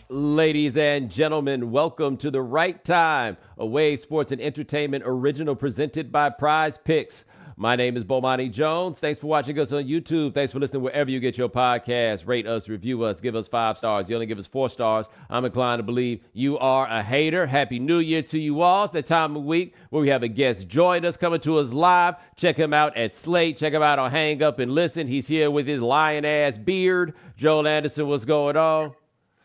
Ladies and gentlemen, welcome to The Right Time, a Wave Sports and Entertainment original presented by Prize Picks. My name is Bomani Jones. Thanks for watching us on YouTube. Thanks for listening wherever you get your podcasts. Rate us, review us, give us 5 stars. You only give us 4 stars. I'm inclined to believe you are a hater. Happy New Year to you all. It's that time of week where we have a guest join us, coming to us live. Check him out at Slate. Check him out on Hang Up and Listen. He's here with his lion-ass beard. Joel Anderson, what's going on?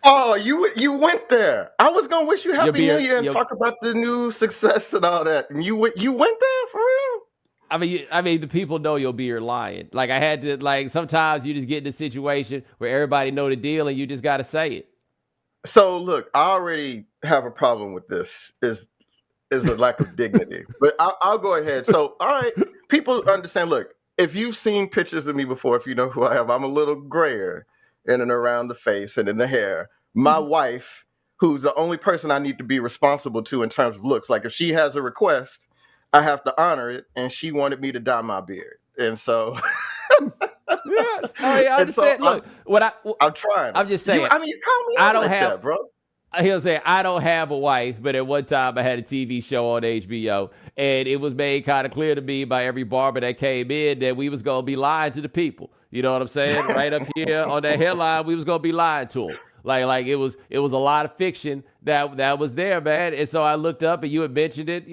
Oh, you went there. I was gonna wish you happy New Year and talk about the new success and all that. And you went there for real? I mean, the people know your beard lying. Like I had to, like sometimes you just get in a situation where everybody know the deal and you just got to say it. So look, I already have a problem with this. Is a lack of dignity. But I'll go ahead. So all right, people understand. Look, if you've seen pictures of me before, if you know who I am, I'm a little grayer in and around the face and in the hair. My wife, who's the only person I need to be responsible to in terms of looks, like if she has a request, I have to honor it, and she wanted me to dye my beard. And so yes. Oh, yeah, I understand. So look, I'm trying. I'm just saying. You call me out like that, bro. He'll say, I don't have a wife, but at one time I had a TV show on HBO, and it was made kind of clear to me by every barber that came in that we was going to be lying to the people. You know what I'm saying? Right up here on that headline, we was going to be lying to them. Like it was a lot of fiction that was there, man. And so I looked up and you had mentioned it,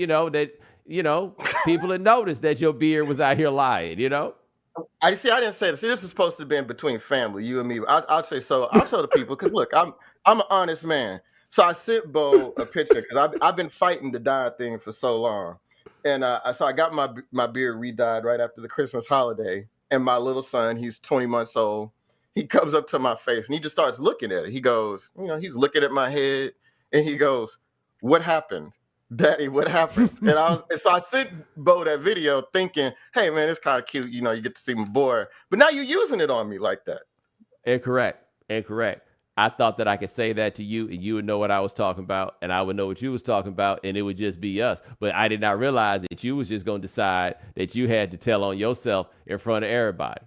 people had noticed that your beard was out here lying, I didn't say this. See, this is supposed to be in between family, you and me. I'll say so. I'll tell the people because look, I'm an honest man. So I sent Bo a picture because I've been fighting the dye thing for so long, and so I got my beard re-dyed right after the Christmas holiday. And my little son, he's 20 months old. He comes up to my face and he just starts looking at it. He goes, he's looking at my head, and he goes, "What happened, Daddy? What happened?" And so I sent Bo that video thinking, hey man, it's kind of cute. You get to see my boy. But now you're using it on me like that. Incorrect. I thought that I could say that to you and you would know what I was talking about and I would know what you was talking about and it would just be us. But I did not realize that you was just going to decide that you had to tell on yourself in front of everybody.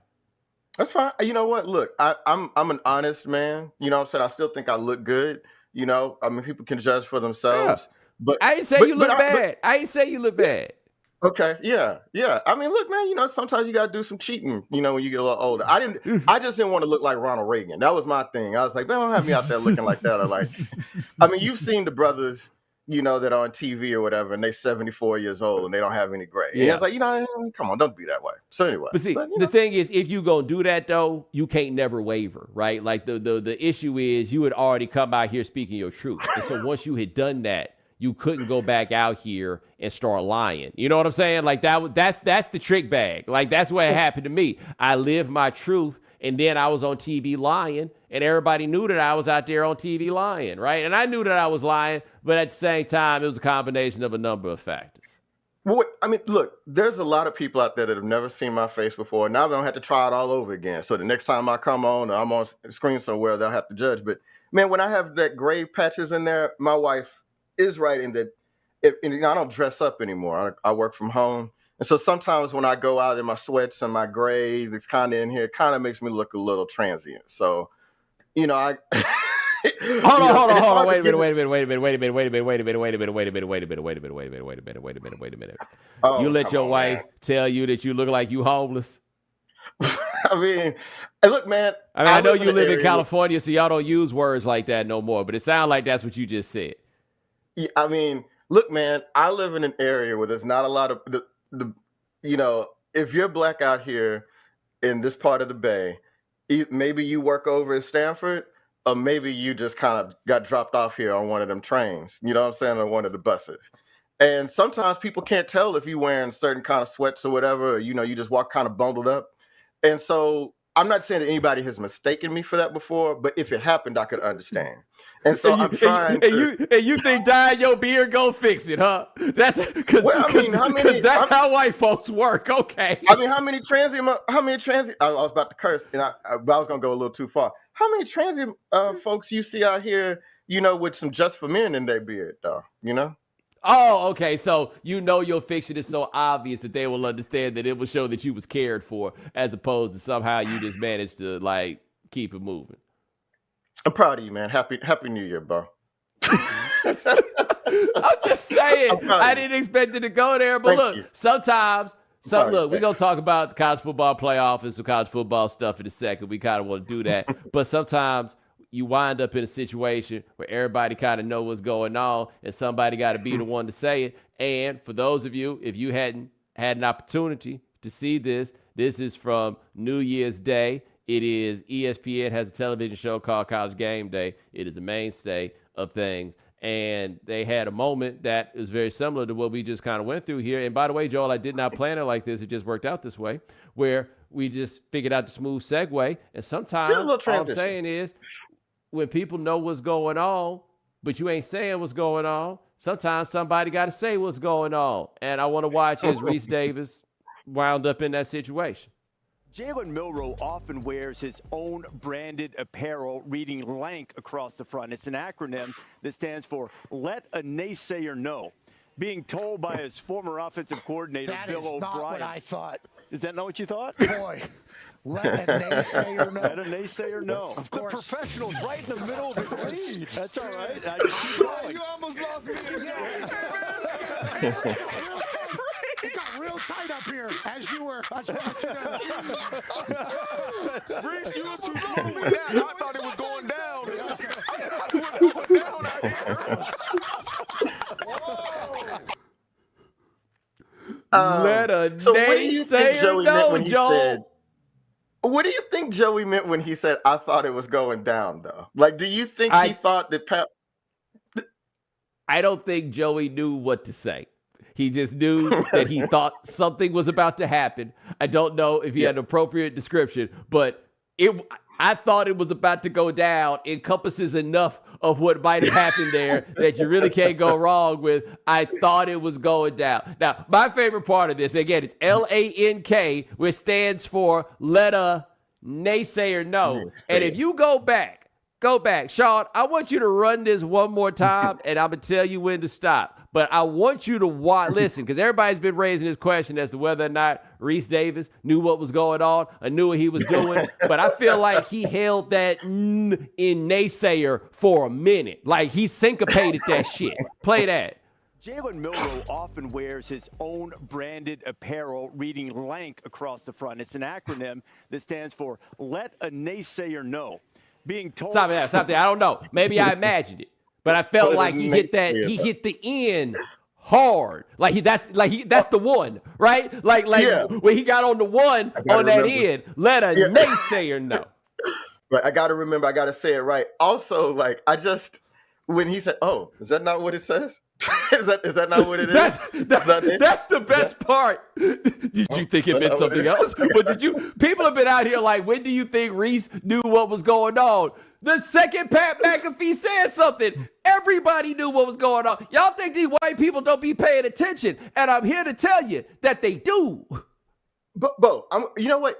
That's fine. You know what? Look, I'm an honest man. You know what I'm saying? I still think I look good. I mean, people can judge for themselves. Yeah. But I didn't say you look bad. I didn't say you look bad. Okay, yeah. I mean, look, man, sometimes you gotta do some cheating, when you get a little older. I just didn't want to look like Ronald Reagan. That was my thing. I was like, man, don't have me out there looking like that. Or like, I mean, you've seen the brothers, that are on TV or whatever, and they're 74 years old and they don't have any gray. Yeah. And I was like, come on, don't be that way. So anyway. But see, the thing is, if you gonna do that though, you can't never waver, right? Like the issue is you had already come out here speaking your truth. And so once you had done that, you couldn't go back out here and start lying. You know what I'm saying? Like that's the trick bag. Like that's what happened to me. I lived my truth and then I was on TV lying and everybody knew that I was out there on TV lying, right? And I knew that I was lying, but at the same time, it was a combination of a number of factors. Well, I mean, look, there's a lot of people out there that have never seen my face before. Now they don't have to try it all over again. So the next time I come on or I'm on screen somewhere, they'll have to judge. But man, when I have that gray patches in there, my wife is right in that I don't dress up anymore. I work from home. And so sometimes when I go out in my sweats and my gray that's kind of in here, it kind of makes me look a little transient. So, I Hold on. Wait a minute. You let your wife tell you that you look like you homeless? I mean, look, man. I know you live in California, so y'all don't use words like that no more, but it sounds like that's what you just said. Yeah, I mean, look, man, I live in an area where there's not a lot of if you're black out here in this part of the Bay, maybe you work over at Stanford, or maybe you just kind of got dropped off here on one of them trains, you know what I'm saying, or one of the buses. And sometimes people can't tell if you're wearing certain kind of sweats or whatever, or, you just walk kind of bundled up. And so I'm not saying that anybody has mistaken me for that before, but if it happened, I could understand. And so I'm trying to... And you think dyeing your beard go fix it, huh? That's because that's how white folks work. Okay. I mean, how many transient? I was about to curse, and I was gonna go a little too far. How many transient folks you see out here, with some Just for Men in their beard, though? Oh, okay. So your fiction is so obvious that they will understand that it will show that you was cared for, as opposed to somehow you just managed to like keep it moving. I'm proud of you, man. Happy New Year, bro. I'm just saying, I didn't expect it to go there, but look, sometimes, we're going to talk about the college football playoff and some college football stuff in a second. We kind of want to do that, but sometimes you wind up in a situation where everybody kind of know what's going on, and somebody got to be the one to say it. And for those of you, if you hadn't had an opportunity to see this is from New Year's Day. It is ESPN has a television show called College Game Day. It is a mainstay of things. And they had a moment that is very similar to what we just kind of went through here. And by the way, Joel, I did not plan it like this. It just worked out this way, where we just figured out the smooth segue. And sometimes all I'm saying is when people know what's going on, but you ain't saying what's going on, sometimes somebody got to say what's going on. And I want to watch as Rece Davis wound up in that situation. Jalen Milroe often wears his own branded apparel reading LANK across the front. It's an acronym that stands for Let a Naysayer Know. Being told by his former offensive coordinator, Bill O'Brien. That is not what I thought. Is that not what you thought? Boy, let a naysayer know. Let a naysayer know. Of course. The professional's right in the middle of his lead. That's all right. You almost lost me again. It got real tight up here as you were. I just want you to know. Rece, you were too slow for me. I thought it was going down. I thought it was going down out here. Let a naysayer know, Joel. What do you think Joey meant when he said, I thought it was going down, though? Like, do you think he thought that Pat... I don't think Joey knew what to say. He just knew that he thought something was about to happen. I don't know if he had an appropriate description, but I thought it was about to go down encompasses enough of what might have happened there that you really can't go wrong with. I thought it was going down. Now, my favorite part of this, again, it's LANK, which stands for Let a Naysayer Know. And if you go back, Sean, I want you to run this one more time, and I'm going to tell you when to stop. But I want you to listen, because everybody's been raising this question as to whether or not Rece Davis knew what was going on or knew what he was doing. But I feel like he held that in naysayer for a minute. Like he syncopated that shit. Play that. Jalen Milroe often wears his own branded apparel reading LANK across the front. It's an acronym that stands for Let a Naysayer Know. Being told. Stop there. I don't know. Maybe I imagined it. But I felt like he hit the end hard. That's the one, right? Like when he got on the one on that end, let a naysayer know. Right. I got to say it right. Also, when he said, "Oh, is that not what it says?" is that not what it is? That's the best part. Did you think it meant something else? But people have been out here like, when do you think Rece knew what was going on? The second Pat McAfee said something, everybody knew what was going on. Y'all think these white people don't be paying attention, and I'm here to tell you that they do. But Bo, you know what?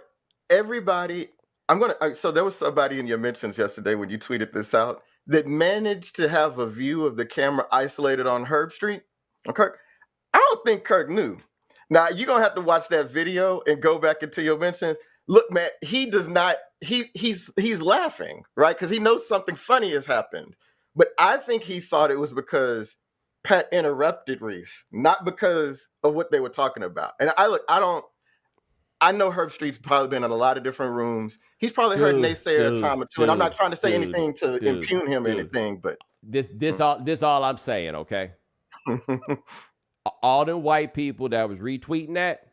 Everybody, so there was somebody in your mentions yesterday when you tweeted this out that managed to have a view of the camera isolated on Herb Street. Kirk, I don't think Kirk knew. Now, you're going to have to watch that video and go back into your mentions. Look, man, he does not, he's laughing, right? Because he knows something funny has happened. But I think he thought it was because Pat interrupted Rece, not because of what they were talking about. And I know Herb Street's probably been in a lot of different rooms. He's probably heard naysayer a time or two. And I'm not trying to say anything to impugn him or anything, but this all I'm saying, okay? All them white people that was retweeting that,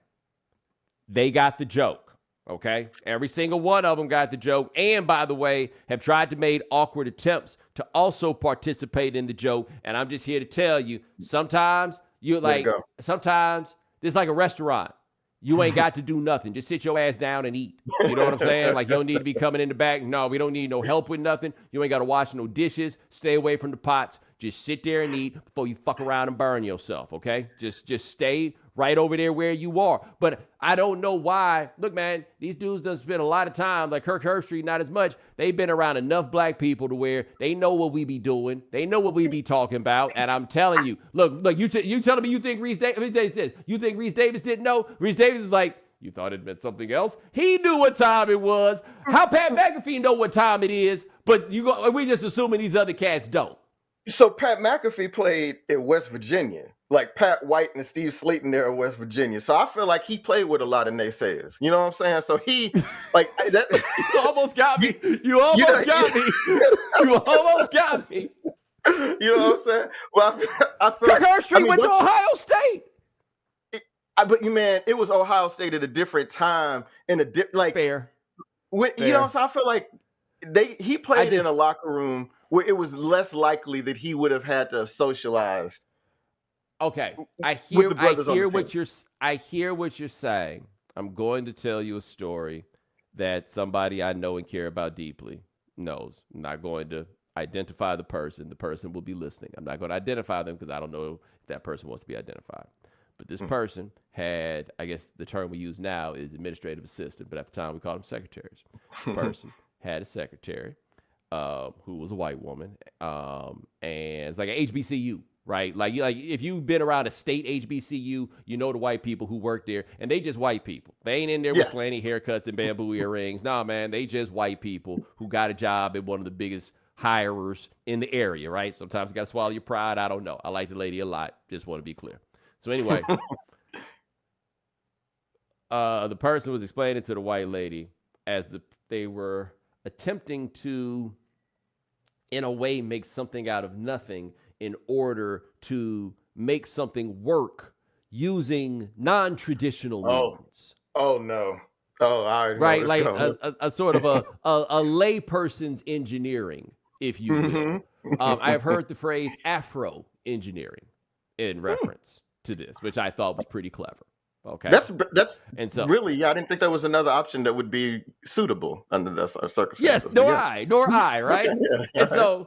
they got the joke. Okay, every single one of them got the joke, and by the way, have tried to make awkward attempts to also participate in the joke. And I'm just here to tell you, sometimes sometimes it's like a restaurant. You ain't got to do nothing. Just sit your ass down and eat. You know what I'm saying? Like, you don't need to be coming in the back. No, we don't need no help with nothing. You ain't got to wash no dishes. Stay away from the pots. Just sit there and eat before you fuck around and burn yourself, okay? Just stay right over there where you are. But I don't know why. Look, man, these dudes done spend a lot of time, like Kirk Herbstreit, not as much. They've been around enough black people to where they know what we be doing. They know what we be talking about. And I'm telling you, look, you telling me you think Rece Davis, you think Rece Davis didn't know? Rece Davis is like, you thought it meant something else? He knew what time it was. How Pat McAfee know what time it is, But we just assuming these other cats don't. So Pat McAfee played in West Virginia. Like Pat White and Steve Slayton there in West Virginia. So I feel like he played with a lot of naysayers. You know what I'm saying? So he like that. You almost got me. You almost got me. You almost got me. You know what I'm saying? Well, I feel Kirk Herbstreit went to Ohio State. But man, it was Ohio State at a different time in a fair. When, fair. You know what I'm saying? I feel like he played in a locker room where it was less likely that he would have had to have socialized. Okay, I hear what you're saying. I'm going to tell you a story that somebody I know and care about deeply knows. I'm not going to identify the person. The person will be listening. I'm not going to identify them because I don't know if that person wants to be identified. But this person had, I guess the term we use now is administrative assistant, but at the time we called them secretaries. This person had a secretary who was a white woman, and it's like an HBCU. Right? Like if you've been around a state HBCU, you know the white people who work there, and they just white people. They ain't in there with slanty haircuts and bamboo earrings. Nah, man, they just white people who got a job at one of the biggest hirers in the area, right? Sometimes you got to swallow your pride. I don't know. I like the lady a lot. Just want to be clear. So anyway, the person was explaining to the white lady as they were attempting to, in a way, make something out of nothing in order to make something work using non-traditional means. Oh no. Oh, I already know right, this like coming. a sort of a layperson's engineering, if you will. I have heard the phrase Afro engineering in reference to this, which I thought was pretty clever. Okay, that's and so really, I didn't think there was another option that would be suitable under this circumstances. Yes, nor I, right? Okay, yeah. And so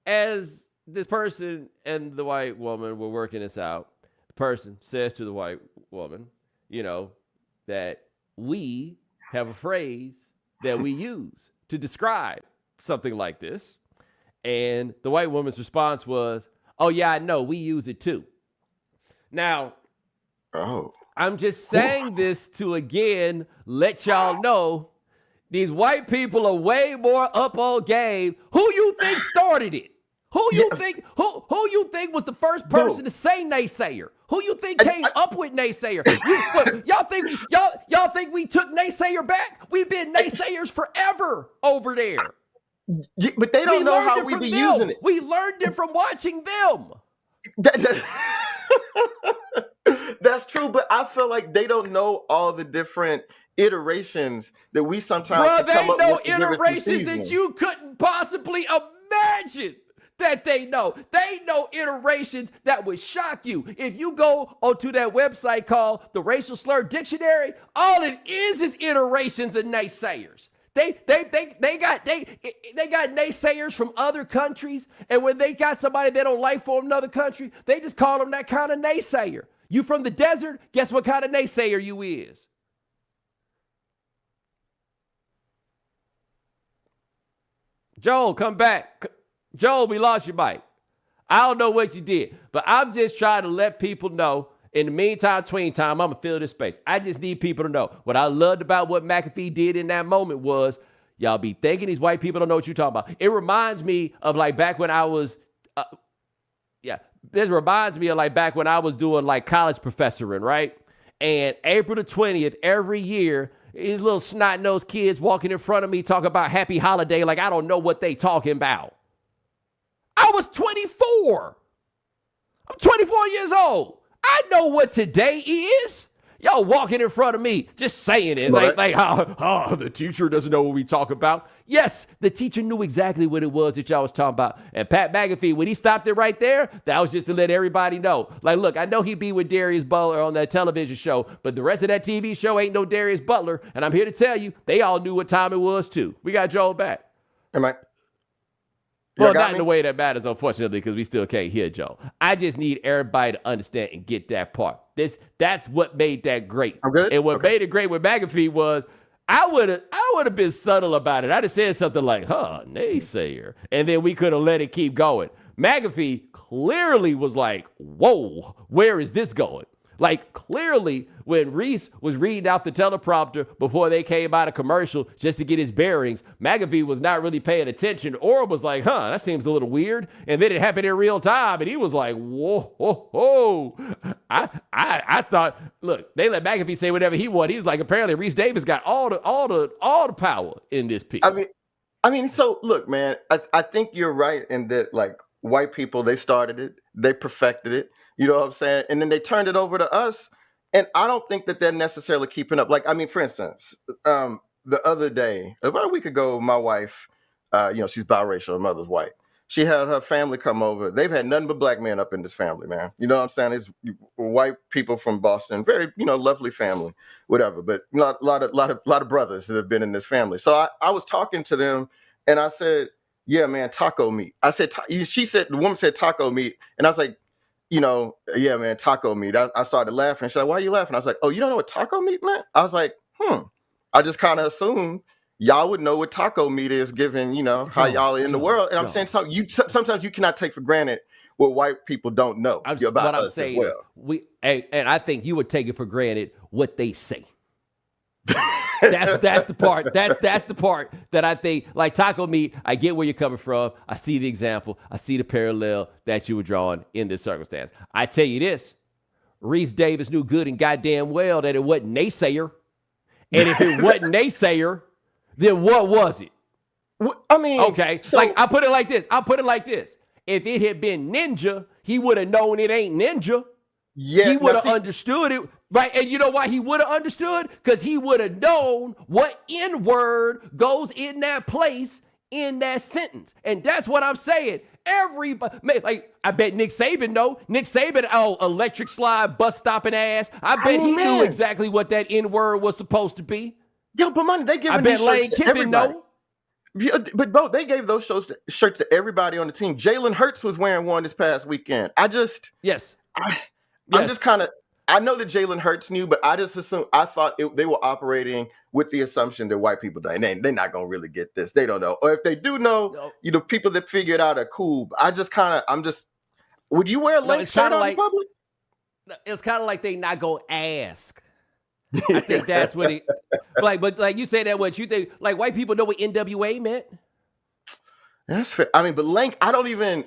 as this person and the white woman were working this out, the person says to the white woman, you know, that we have a phrase that we use to describe something like this. And the white woman's response was, oh, yeah, I know. We use it too. Now, I'm just saying this to, again, let y'all know these white people are way more up on game. Who you think started it? Who you think was the first person to say naysayer? Who you think came up with naysayer? Y'all think we took naysayer back? We've been naysayers forever over there. Yeah, but they don't know how we be using it. We learned it from watching them. That's true, but I feel like they don't know all the different iterations that we sometimes they know iterations that you couldn't possibly imagine. That they know. They know iterations that would shock you. If you go onto that website called the Racial Slur Dictionary, all it is iterations of naysayers. They got naysayers from other countries, and when they got somebody they don't like from another country, they just call them that kind of naysayer. You from the desert? Guess what kind of naysayer you is? Joel, come back. Joel, we lost your mic. I don't know what you did, but I'm just trying to let people know. In the meantime, tween time, I'm going to fill this space. I just need people to know. What I loved about what McAfee did in that moment was, y'all be thinking these white people don't know what you're talking about. It reminds me of like back when I was, this reminds me of like back when I was doing like college professoring, right? And April the 20th, every year, these little snot-nosed kids walking in front of me talking about happy holiday like I don't know what they talking about. I was 24. I'm 24 years old. I know what today is. Y'all walking in front of me, just saying it like the teacher doesn't know what we talk about. Yes, the teacher knew exactly what it was that y'all was talking about. And Pat McAfee, when he stopped it right there, that was just to let everybody know. Like, look, I know he'd be with Darius Butler on that television show, but the rest of that TV show ain't no Darius Butler. And I'm here to tell you, they all knew what time it was too. We got Joel back. Am I? Well, not in the way that matters, unfortunately, because we still can't hear Joe. I just need everybody to understand and get that part. That's what made that great. I'm good. And what made it great with McAfee was I would have been subtle about it. I'd have said something like, naysayer. And then we could have let it keep going. McAfee clearly was like, whoa, where is this going? Like, clearly, when Rece was reading out the teleprompter before they came out of commercial just to get his bearings, McAfee was not really paying attention. Orb was like, that seems a little weird. And then it happened in real time, and he was like, whoa, whoa, whoa. I thought, look, they let McAfee say whatever he wanted. He was like, apparently Rece Davis got all the power in this piece. I mean, so look, man, I think you're right in that, like, white people, they started it, they perfected it. You know what I'm saying? And then they turned it over to us. And I don't think that they're necessarily keeping up. Like, I mean, for instance, the other day, about a week ago, my wife, she's biracial, her mother's white. She had her family come over. They've had nothing but black men up in this family, man. You know what I'm saying? It's white people from Boston, very, lovely family, whatever. But a lot of brothers that have been in this family. So I was talking to them, and I said, yeah, man, taco meat. I said, the woman said taco meat. And I was like, yeah, man, taco meat. I started laughing. She's like, why are you laughing? I was like, oh, you don't know what taco meat meant? I was like, I just kind of assumed y'all would know what taco meat is, given, how y'all are in the world. And I'm saying, sometimes you cannot take for granted what white people don't know about us as well. And I think you would take it for granted what they say. That's the part. That's the part that I think, like taco meat, I get where you're coming from. I see the example. I see the parallel that you were drawing in this circumstance. I tell you this, Rece Davis knew good and goddamn well that it wasn't Naysayer. And if it wasn't Naysayer, then what was it? I mean, okay, so, like I'll put it like this. If it had been Ninja, he would have known it ain't Ninja. Yeah, he would have understood it, right? And you know why he would have understood? Because he would have known what N-word goes in that place in that sentence. And that's what I'm saying. Everybody, like, I bet Nick Saban know. Nick Saban, electric slide, bus stopping ass. I bet he knew exactly what that N-word was supposed to be. Yo, but money, they giving these shirts to everybody. But Bo, they gave those shirts to everybody on the team. Jalen Hurts was wearing one this past weekend. I'm just kind of, I know that Jalen Hurts knew, but I thought they were operating with the assumption that white people don't. They're not going to really get this. They don't know. Or if they do know, people that figure it out are cool. But would you wear a link shirt out in public? It's kind of like they not going to ask. I think that's what he, but you say that what you think, like white people know what NWA meant? That's fair. I mean, but Link, I don't even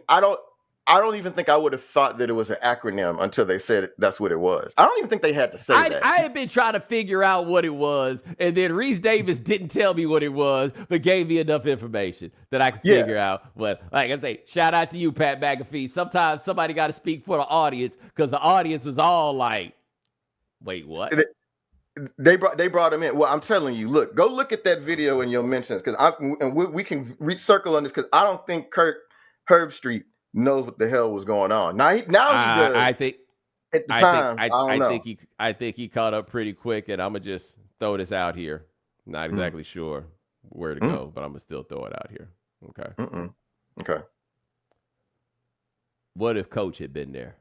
think I would have thought that it was an acronym until they said that's what it was. I don't even think they had to say that. I had been trying to figure out what it was, and then Rece Davis didn't tell me what it was, but gave me enough information that I could figure out. But like I say, shout out to you, Pat McAfee. Sometimes somebody got to speak for the audience because the audience was all like, wait, what? They brought him in. Well, I'm telling you, go look at that video in your mentions and we can recircle on this because I don't think Herbstreit knows what the hell was going on. Now he does. I think at the time, I think he caught up pretty quick, and I'm gonna just throw this out here. Not exactly sure where to go, but I'm gonna still throw it out here. Okay. Okay. What if Coach had been there?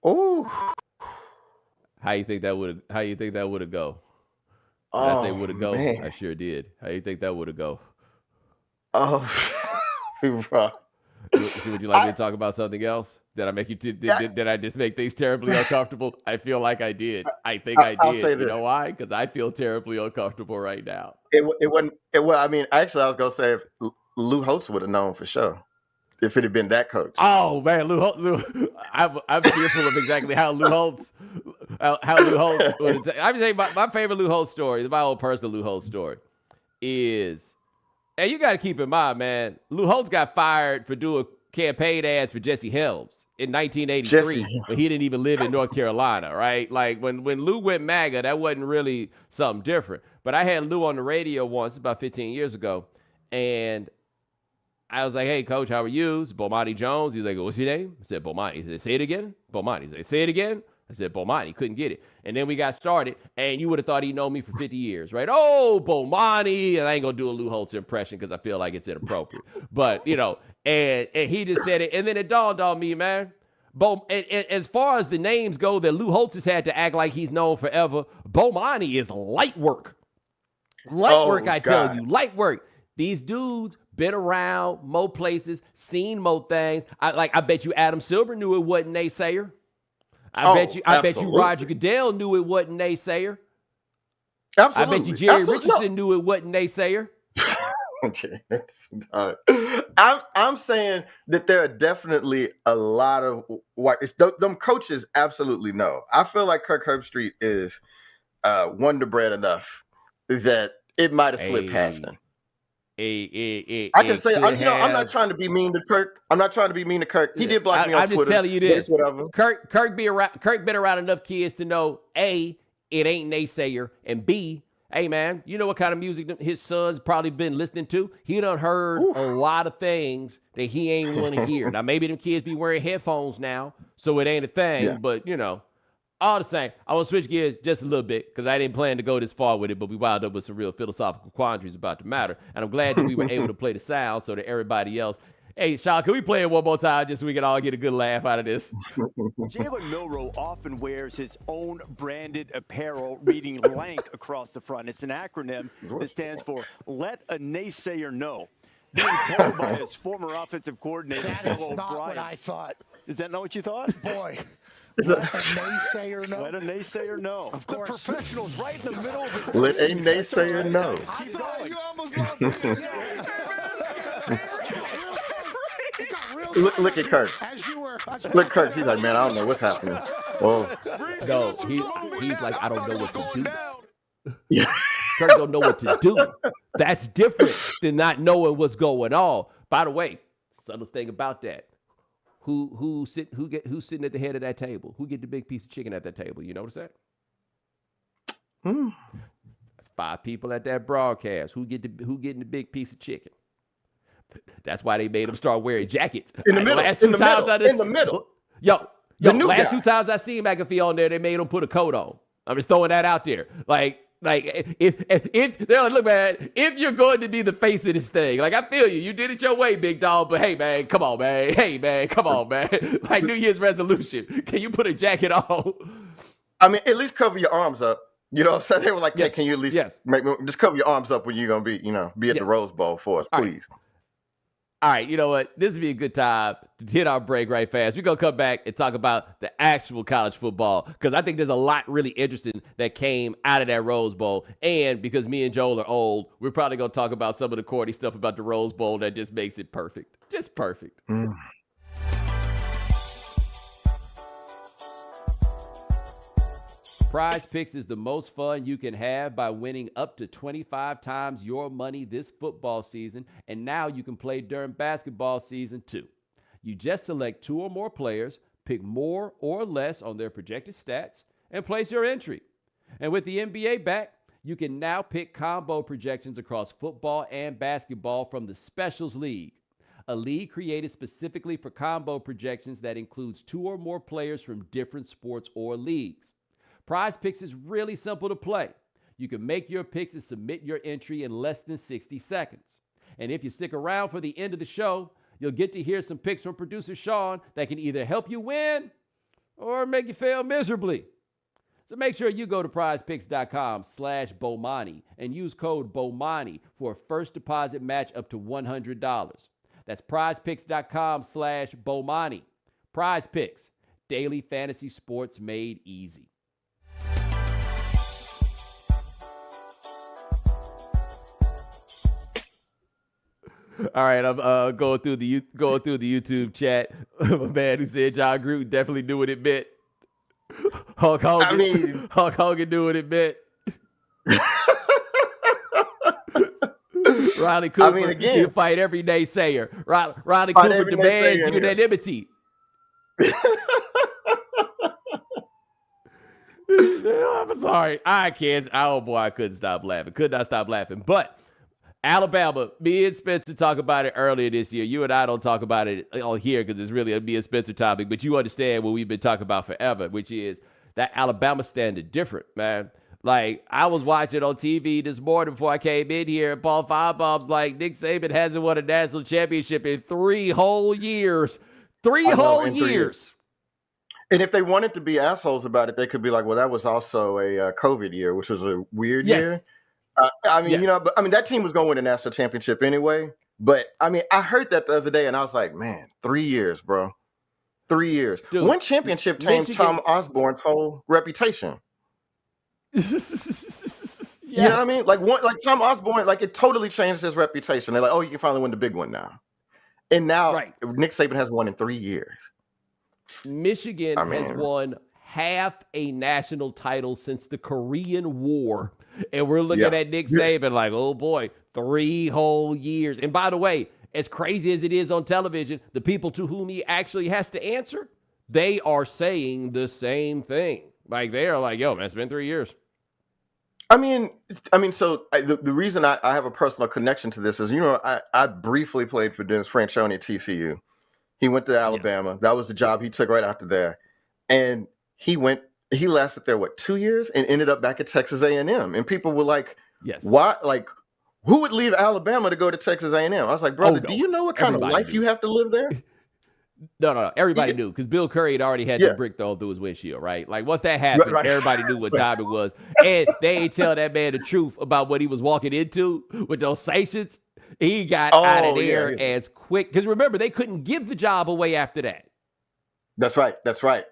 Oh. How you think that would have go? I say would have go. Man. I sure did. How you think that would have go? Oh. Would you like me to talk about something else? Did I make you? Did I just make things terribly uncomfortable? I feel like I did. I think I did. I'll say this. You know why? Because I feel terribly uncomfortable right now. It wasn't. Well, I mean, actually, I was gonna say if Lou Holtz would have known for sure if it had been that coach. Oh man, Lou Holtz. I'm fearful of exactly how Lou Holtz. How Lou Holtz would. I'm saying my favorite Lou Holtz story, my own personal Lou Holtz story, is. And you got to keep in mind, man, Lou Holtz got fired for doing campaign ads for Jesse Helms in 1983 when he didn't even live in North Carolina, right? Like when Lou went MAGA, that wasn't really something different. But I had Lou on the radio once about 15 years ago, and I was like, hey, Coach, how are you? It's Bomani Jones. He's like, what's your name? I said, Bomani. He said, say it again? Bomani. He said, say it again? I said, Bomani. Couldn't get it. And then we got started, and you would have thought he'd known me for 50 years, right? Oh, Bomani. And I ain't going to do a Lou Holtz impression because I feel like it's inappropriate. But, and he just said it. And then it dawned on me, man. And as far as the names go that Lou Holtz has had to act like he's known forever, Bomani is light work. Light work, I tell you. Light work. These dudes been around more places, seen more things. I bet you Adam Silver knew it wasn't Naysayer. I bet you absolutely. Roger Goodell knew it wasn't Naysayer. Absolutely. I bet you Jerry Absolutely. Richardson knew it wasn't Naysayer. I'm saying that there are definitely a lot of white. Them coaches absolutely know. I feel like Kirk Herbstreit is wonder bread enough that it might have slipped past him. I can say, I'm not trying to be mean to Kirk. He did block me on Twitter. I'm just telling you this. Whatever. Kirk been around enough kids to know, A, it ain't Naysayer, and B, hey, man, you know what kind of music his son's probably been listening to? He done heard a lot of things that he ain't want to hear. Now, maybe them kids be wearing headphones now, so it ain't a thing, but, all the same, I want to switch gears just a little bit because I didn't plan to go this far with it, but we wound up with some real philosophical quandaries about the matter. And I'm glad that we were able to play the sound so that everybody else. Hey, Sean, can we play it one more time just so we can all get a good laugh out of this? Jalen Milroe often wears his own branded apparel reading LANK across the front. It's an acronym that stands for Let a Naysayer Know. Being told by his former offensive coordinator, That is not what I thought. Is that not what you thought? Boy. Let a naysayer know. Let a naysayer know. Of course. The professional's right in the middle of his. Let a naysayer know. Keep going. You almost lost me. Look at Kirk. Look, Kirk. He's like, man, I don't know what's happening. Oh, no, he's like, I don't know what to do. Yeah. Kirk don't know what to do. That's different than not knowing what's going on. By the way, subtle thing about that. Who's sitting at the head of that table? Who get the big piece of chicken at that table? You notice that? That's 5 people at that broadcast. Who getting the big piece of chicken? That's why they made them start wearing jackets. In the middle. In the middle. Yo, last 2 times I seen McAfee on there, they made him put a coat on. I'm just throwing that out there. Like if they're like, look, man, if you're going to be the face of this thing, like, I feel you did it your way, big dog, but hey, man, come on, man. Hey, man, come on, man. Like New Year's resolution, can you put a jacket on? I mean, at least cover your arms up. You know what I'm saying? They were like, hey, can you at least just cover your arms up when you're going to be at the Rose Bowl for us, please. All right, you know what? This would be a good time to hit our break right fast. We're going to come back and talk about the actual college football because I think there's a lot really interesting that came out of that Rose Bowl. And because me and Joel are old, we're probably going to talk about some of the corny stuff about the Rose Bowl that just makes it perfect. Just perfect. Prize Picks is the most fun you can have by winning up to 25 times your money this football season, and now you can play during basketball season too. You just select 2 or more players, pick more or less on their projected stats, and place your entry. And with the NBA back, you can now pick combo projections across football and basketball from the Specials League, a league created specifically for combo projections that includes 2 or more players from different sports or leagues. Prize Picks is really simple to play. You can make your picks and submit your entry in less than 60 seconds. And if you stick around for the end of the show, you'll get to hear some picks from producer Sean that can either help you win or make you fail miserably. So make sure you go to prizepicks.com/Bomani and use code Bomani for a first deposit match up to $100. That's prizepicks.com/Bomani. Prize Picks, daily fantasy sports made easy. All right, I'm going through the YouTube chat. A man who said John Gruden definitely knew what it meant. Hulk Hogan knew what it meant. Riley Cooper, you fight every naysayer. Riley Cooper demands unanimity. I'm sorry. I can't. Oh, boy, I couldn't stop laughing. Could not stop laughing. But Alabama, me and Spencer talked about it earlier this year. You and I don't talk about it on here because it's really a me and Spencer topic, but you understand what we've been talking about forever, which is that Alabama standard different, man. Like, I was watching on TV this morning before I came in here, and Paul Feinbaum's like, Nick Saban hasn't won a national championship in 3 whole years. 3 whole years. And if they wanted to be assholes about it, they could be like, well, that was also a COVID year, which was a weird year. That team was going to win a national championship anyway. But, I mean, I heard that the other day, and I was like, man, 3 years, bro. 3 years. Dude, One championship changed Tom Osborne's whole reputation. Yes. You know what I mean? Like Tom Osborne, like it totally changed his reputation. They're like, oh, you can finally win the big one now. And now Nick Saban has won in 3 years. Michigan has won half a national title since the Korean War. And we're looking at Nick Saban like, oh boy, 3 whole years. And by the way, as crazy as it is on television, the people to whom he actually has to answer, they are saying the same thing. Like they are like, yo, man, it's been 3 years. I mean, so the reason I have a personal connection to this is, I briefly played for Dennis Franchione at TCU. He went to Alabama. Yes. That was the job he took right after there. And he lasted there, 2 years and ended up back at Texas A&M. And people were like, why? Like, who would leave Alabama to go to Texas A&M? I was like, brother, do you know what kind of life you have to live there? No. Everybody knew because Bill Curry had already had the brick thrown through his windshield, right? Like once that happened, everybody knew what time it was. And they ain't tell that man the truth about what he was walking into with those sanctions. He got out of there as quick. Because remember, they couldn't give the job away after that. That's right.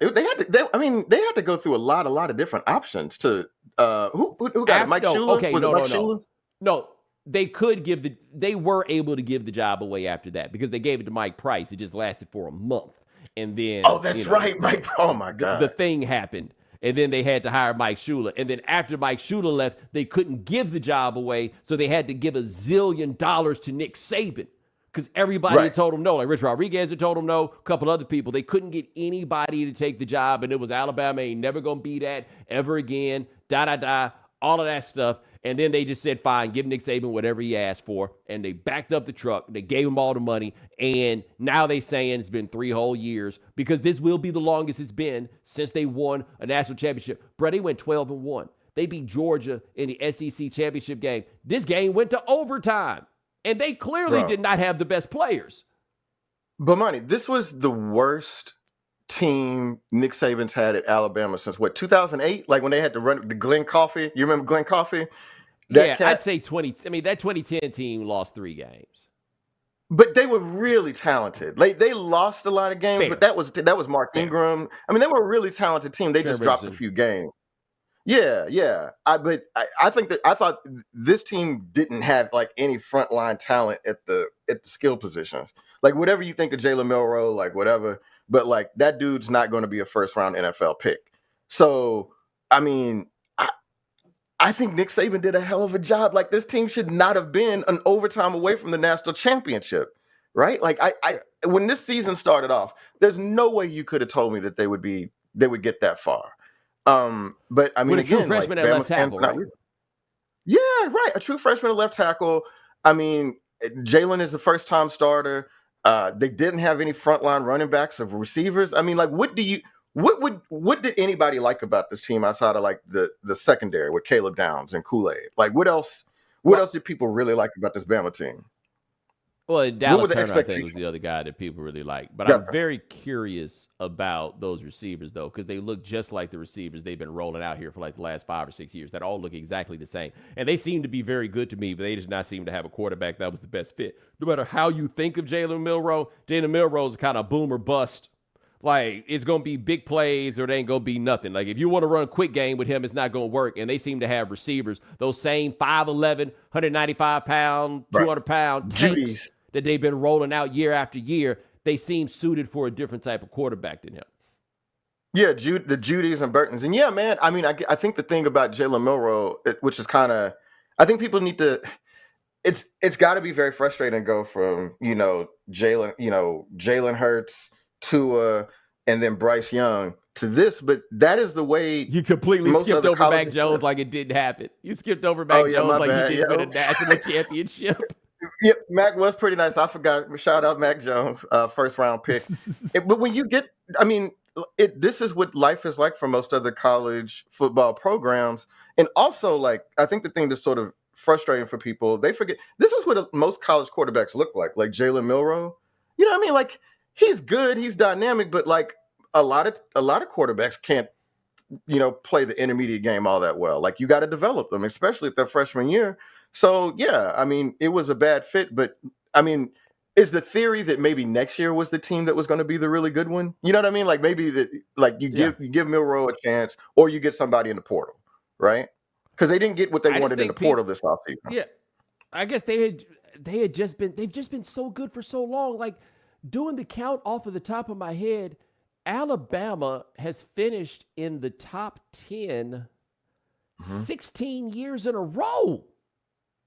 They had to go through a lot of different options to who got it? Mike Shula? Okay, Shula? No. They were able to give the job away after that because they gave it to Mike Price. It just lasted for a month. And then right, Mike. Oh my God. The thing happened. And then they had to hire Mike Shula. And then after Mike Shula left, they couldn't give the job away. So they had to give $1 zillion to Nick Saban. Because everybody had told him no. Like Rich Rodriguez had told him no. A couple other people. They couldn't get anybody to take the job. And it was Alabama ain't never going to be that ever again. All of that stuff. And then they just said, fine, give Nick Saban whatever he asked for. And they backed up the truck. They gave him all the money. And now they saying it's been 3 whole years because this will be the longest it's been since they won a national championship. Bro, they went 12-1. They beat Georgia in the SEC championship game. This game went to overtime. And they clearly did not have the best players. Bomani, this was the worst team Nick Saban's had at Alabama since 2008? Like when they had to run the Glenn Coffey. You remember Glenn Coffey? I'd say 20. I mean, that 2010 team lost 3 games. But they were really talented. Like they lost a lot of games, but that was Mark Ingram. I mean, they were a really talented team. They just dropped a few games. Yeah. I thought this team didn't have like any frontline talent at the skill positions. Like whatever you think of Jalen Milroe, like whatever, but like that dude's not going to be a first round NFL pick. So I mean, I think Nick Saban did a hell of a job. Like this team should not have been an overtime away from the national championship, right? Like I when this season started off, there's no way you could have told me that they would get that far. But I mean, with a true freshman at left tackle, right? Yeah, right. A true freshman at left tackle. I mean, Jalen is the first time starter. They didn't have any frontline running backs or receivers. I mean, like, what did anybody like about this team outside of like the secondary with Caleb Downs and Kool-Aid? Like, what else did people really like about this Bama team? Well, Dallas Turner, I think, was the other guy that people really like. But I'm very curious about those receivers, though, because they look just like the receivers they've been rolling out here for like the last 5 or 6 years that all look exactly the same. And they seem to be very good to me, but they just not seem to have a quarterback that was the best fit. No matter how you think of Jalen Milroe is kind of boom or bust. Like, it's going to be big plays or it ain't going to be nothing. Like, if you want to run a quick game with him, it's not going to work. And they seem to have receivers, those same 5'11", 195-pound, 200-pound tanks that they've been rolling out year after year. They seem suited for a different type of quarterback than him. Yeah, the Judys and Burtons. And yeah, man, I mean, I think the thing about Jalen Milroe, which is kind of, I think people need to, it's got to be very frustrating to go from, Jalen Hurts, Tua, and then Bryce Young to this, but that is the way you completely skipped over Mac Jones like it didn't happen. You skipped over Mac Jones like he didn't win a national championship. Yeah, Mac was pretty nice. I forgot. Shout out Mac Jones, first round pick. But when you get, I mean, this is what life is like for most other college football programs. And also, like, I think the thing that's sort of frustrating for people, they forget this is what most college quarterbacks look like Jalen Milroe. You know what I mean? Like, he's good, he's dynamic, but like a lot of quarterbacks can't, play the intermediate game all that well. Like, you got to develop them, especially at their freshman year. So yeah, I mean, it was a bad fit, but I mean, is the theory that maybe next year was the team that was going to be the really good one? You know what I mean? Like maybe that, like you give Milroe a chance, or you get somebody in the portal, right? Because they didn't get what they wanted in the portal this offseason. Yeah, I guess they've just been so good for so long. Like, doing the count off of the top of my head, Alabama has finished in the top 10 16 years in a row.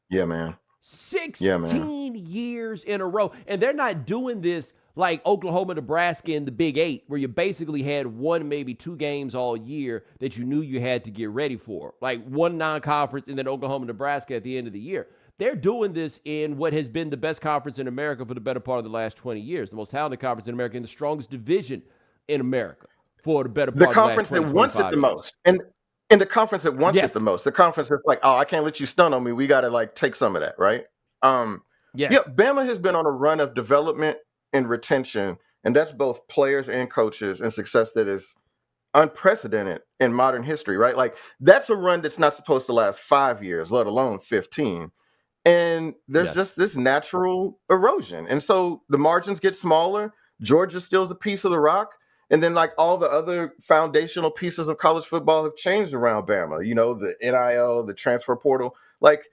Yeah, man. 16 years in a row. And they're not doing this like Oklahoma, Nebraska in the Big 8, where you basically had one, maybe 2 games all year that you knew you had to get ready for. Like one non-conference and then Oklahoma, Nebraska at the end of the year. They're doing this in what has been the best conference in America for the better part of the last 20 years, the most talented conference in America and the strongest division in America for the better part of the conference that wants it the most. And the conference that wants it the most. The conference that's like, oh, I can't let you stun on me. We got to like take some of that, right? Yeah, Bama has been on a run of development and retention, and that's both players and coaches, and success that is unprecedented in modern history, right? Like that's a run that's not supposed to last 5 years, let alone 15. And there's just this natural erosion. And so the margins get smaller. Georgia steals a piece of the rock. And then like all the other foundational pieces of college football have changed around Bama, you know, the NIL, the transfer portal. Like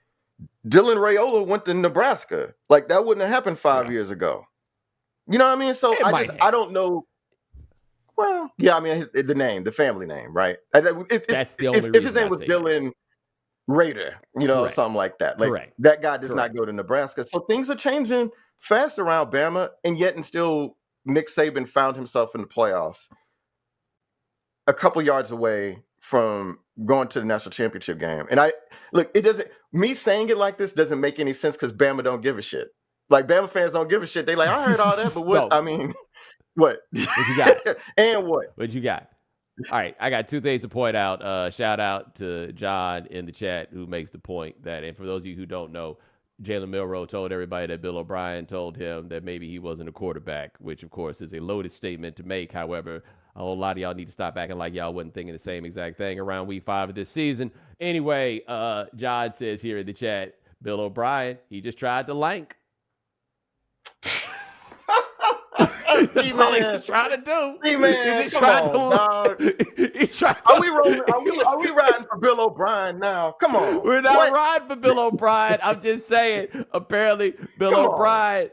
Dylan Raiola went to Nebraska. Like that wouldn't have happened 5 years ago. You know what I mean? So I don't know. Well, yeah, I mean, the family name, right? That's the only reason. If his name was Dylan Raider, you know, something like that. Like that guy does not go to Nebraska. So things are changing fast around Bama, and yet and still Nick Saban found himself in the playoffs a couple yards away from going to the national championship game. And me saying it like this doesn't make any sense because Bama don't give a shit. Like Bama fans don't give a shit. They like, I heard all that, but what? I mean, what? What you got? And what? What you got? All right, I got 2 things to point out. Shout out to John in the chat who makes the point that, and for those of you who don't know, Jalen Milroe told everybody that Bill O'Brien told him that maybe he wasn't a quarterback, which, of course, is a loaded statement to make. However, a whole lot of y'all need to stop acting like y'all wasn't thinking the same exact thing around week 5 of this season. Anyway, John says here in the chat, Bill O'Brien, he just tried to lank. That's all he's trying to do. He's just trying to. Are we rolling? Are we riding for Bill O'Brien now? Come on. We're not riding for Bill O'Brien. I'm just saying. Apparently, Bill O'Brien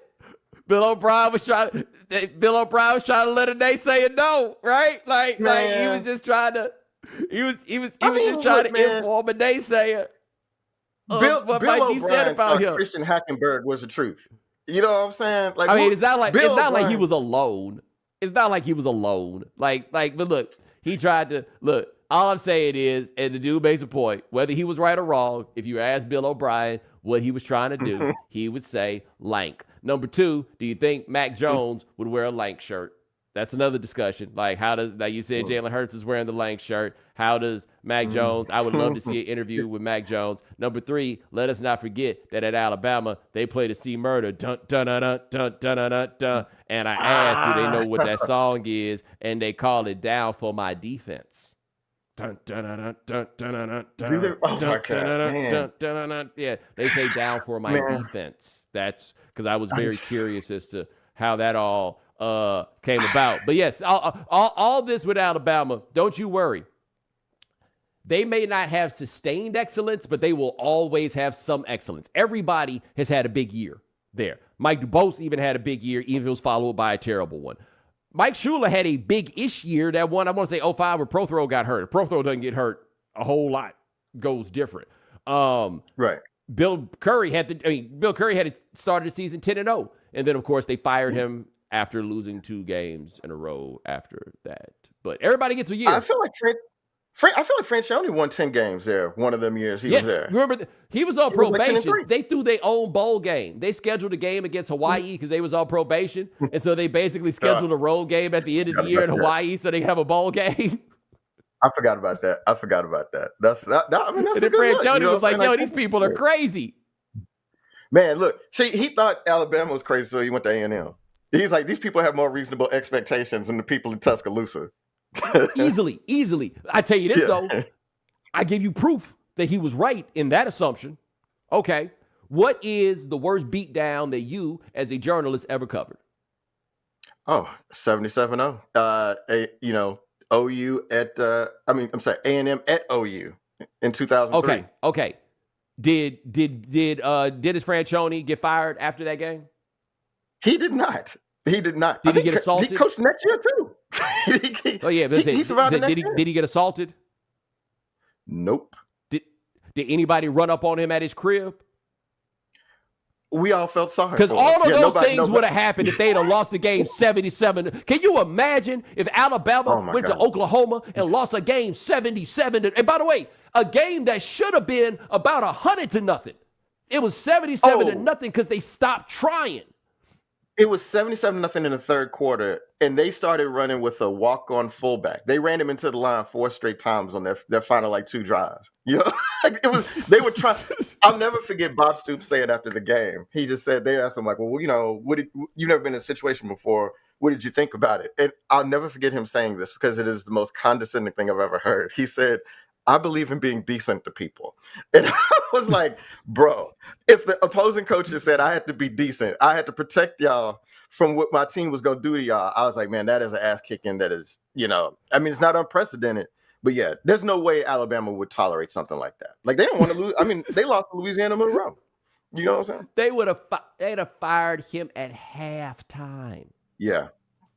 was trying to let a naysayer know, right? Like he was just trying to. He was just trying to inform a naysayer. Bill O'Brien said about him. Christian Hackenberg was the truth. You know what I'm saying? Like, I mean, it's not like he was alone. It's not like he was alone. But look, he tried to look. All I'm saying is, and the dude makes a point, whether he was right or wrong, if you ask Bill O'Brien what he was trying to do, he would say lank. Number 2, do you think Mac Jones would wear a lank shirt? That's another discussion. Like, you said Jalen Hurts is wearing the lank shirt. How does Mac Jones? I would love to see an interview with Mac Jones. Number 3, let us not forget that at Alabama, they play the C Murder. Dun, dun, dun, dun, dun, dun, dun, dun, dun. And I asked, do they know what that song is? And they call it Down for My Defense. Dun, dun, dun, dun, dun, dun, dun, oh my God. Yeah, they say Down for My Defense. That's because I was very curious as to how that all came about. But yes, all this with Alabama, don't you worry. They may not have sustained excellence, but they will always have some excellence. Everybody has had a big year there. Mike DuBose even had a big year, even if it was followed by a terrible one. Mike Shula had a big-ish year. That one, I want to say 05, where Prothro got hurt. If Prothro doesn't get hurt, a whole lot goes different. Right. Bill Curry had started the season 10-0. And then, of course, they fired him after losing 2 games in a row after that. But everybody gets a year. I feel like Franchione won 10 games there one of them years he was there. Remember, he was on probation. They threw their own bowl game. They scheduled a game against Hawaii because they was on probation. And so they basically scheduled a road game at the end of the year in Hawaii so they could have a bowl game. I forgot about that. That's I mean, that's and a then good look. Franchione was like, yo, these people are crazy. Man, look. See, he thought Alabama was crazy, so he went to A&M. He's like, these people have more reasonable expectations than the people in Tuscaloosa. Easily. I tell you this, though. I give you proof that he was right in that assumption. Okay. What is the worst beatdown that you, as a journalist, ever covered? Oh, 77-0. OU at A&M at OU in 2003. Okay. Did Dennis Franchione get fired after that game? He did not. Did he get assaulted? He coached next year too. He survived the next year. Did he get assaulted? Nope. Did anybody run up on him at his crib? We all felt sorry. Because all of those things would have happened if they'd have lost the game 77. Can you imagine if Alabama went to Oklahoma and lost a game 77? And by the way, a game that should have been about 100-0. It was 77-0 because they stopped trying. It was 77-0 in the third quarter, and they started running with a walk-on fullback. They ran him into the line 4 straight times on their final 2 drives. They were trying. I'll never forget Bob Stoops saying after the game. He just said, they asked him like, well, you've never been in a situation before. What did you think about it? And I'll never forget him saying this because it is the most condescending thing I've ever heard. He said, I believe in being decent to people. And I was like, bro, if the opposing coaches said I had to be decent, I had to protect y'all from what my team was going to do to y'all, I was like, man, that is an ass kicking that is, it's not unprecedented. But yeah, there's no way Alabama would tolerate something like that. Like, they don't want to lose. They lost to Louisiana Monroe. You know what I'm saying? They'd have fired him at halftime. Yeah,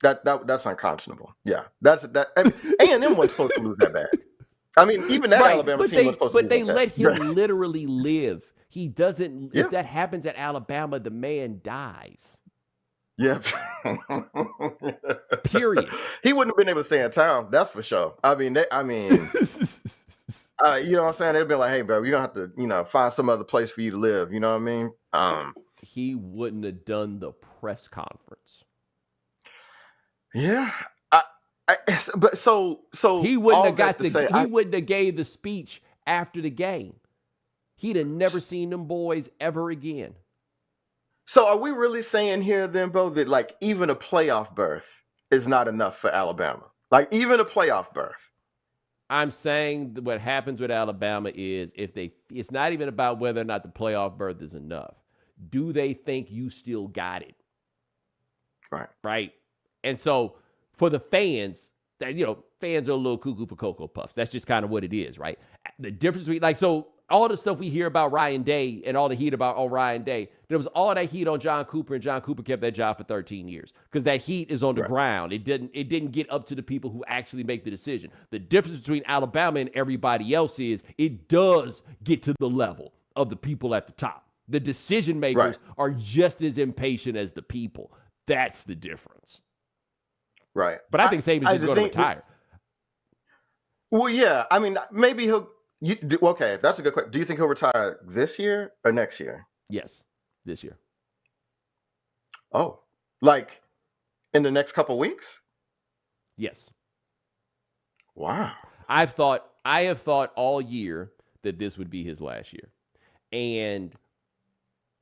that's unconscionable. Yeah, A&M wasn't supposed to lose that bad. Even that Alabama team was supposed to lose. But they let him literally live. He doesn't. Yeah. If that happens at Alabama, the man dies. Yeah. Period. He wouldn't have been able to stay in town. That's for sure. You know what I'm saying? They'd be like, hey, bro, you're going to have to, find some other place for you to live. You know what I mean? He wouldn't have done the press conference. Yeah. But so he wouldn't have wouldn't have gave the speech after the game. He'd have never seen them boys ever again. So are we really saying here then, Bo, that like even a playoff berth is not enough for Alabama? Like even a playoff berth? I'm saying that what happens with Alabama is it's not even about whether or not the playoff berth is enough. Do they think you still got it? Right. And so for the fans, fans are a little cuckoo for Cocoa Puffs. That's just kind of what it is, right? The difference between all the stuff we hear about Ryan Day and all the heat about Ryan Day, there was all that heat on John Cooper, and John Cooper kept that job for 13 years because that heat is on the ground. It didn't get up to the people who actually make the decision. The difference between Alabama and everybody else is it does get to the level of the people at the top. The decision makers are just as impatient as the people. That's the difference. Right. But I think Saban's just going to retire. Well, yeah. Maybe he'll. Okay, that's a good question. Do you think he'll retire this year or next year? Yes, this year. Oh, like in the next couple weeks? Yes. Wow. I have thought all year that this would be his last year. And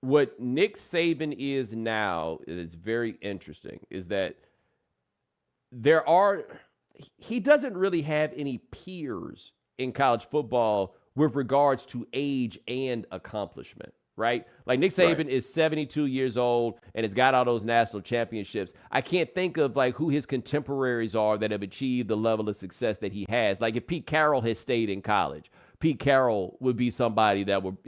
what Nick Saban is now is very interesting is that he doesn't really have any peers in college football with regards to age and accomplishment, right? Like Nick Saban is 72 years old and has got all those national championships. I can't think of like who his contemporaries are that have achieved the level of success that he has. Like if Pete Carroll had stayed in college, Pete Carroll would be somebody that would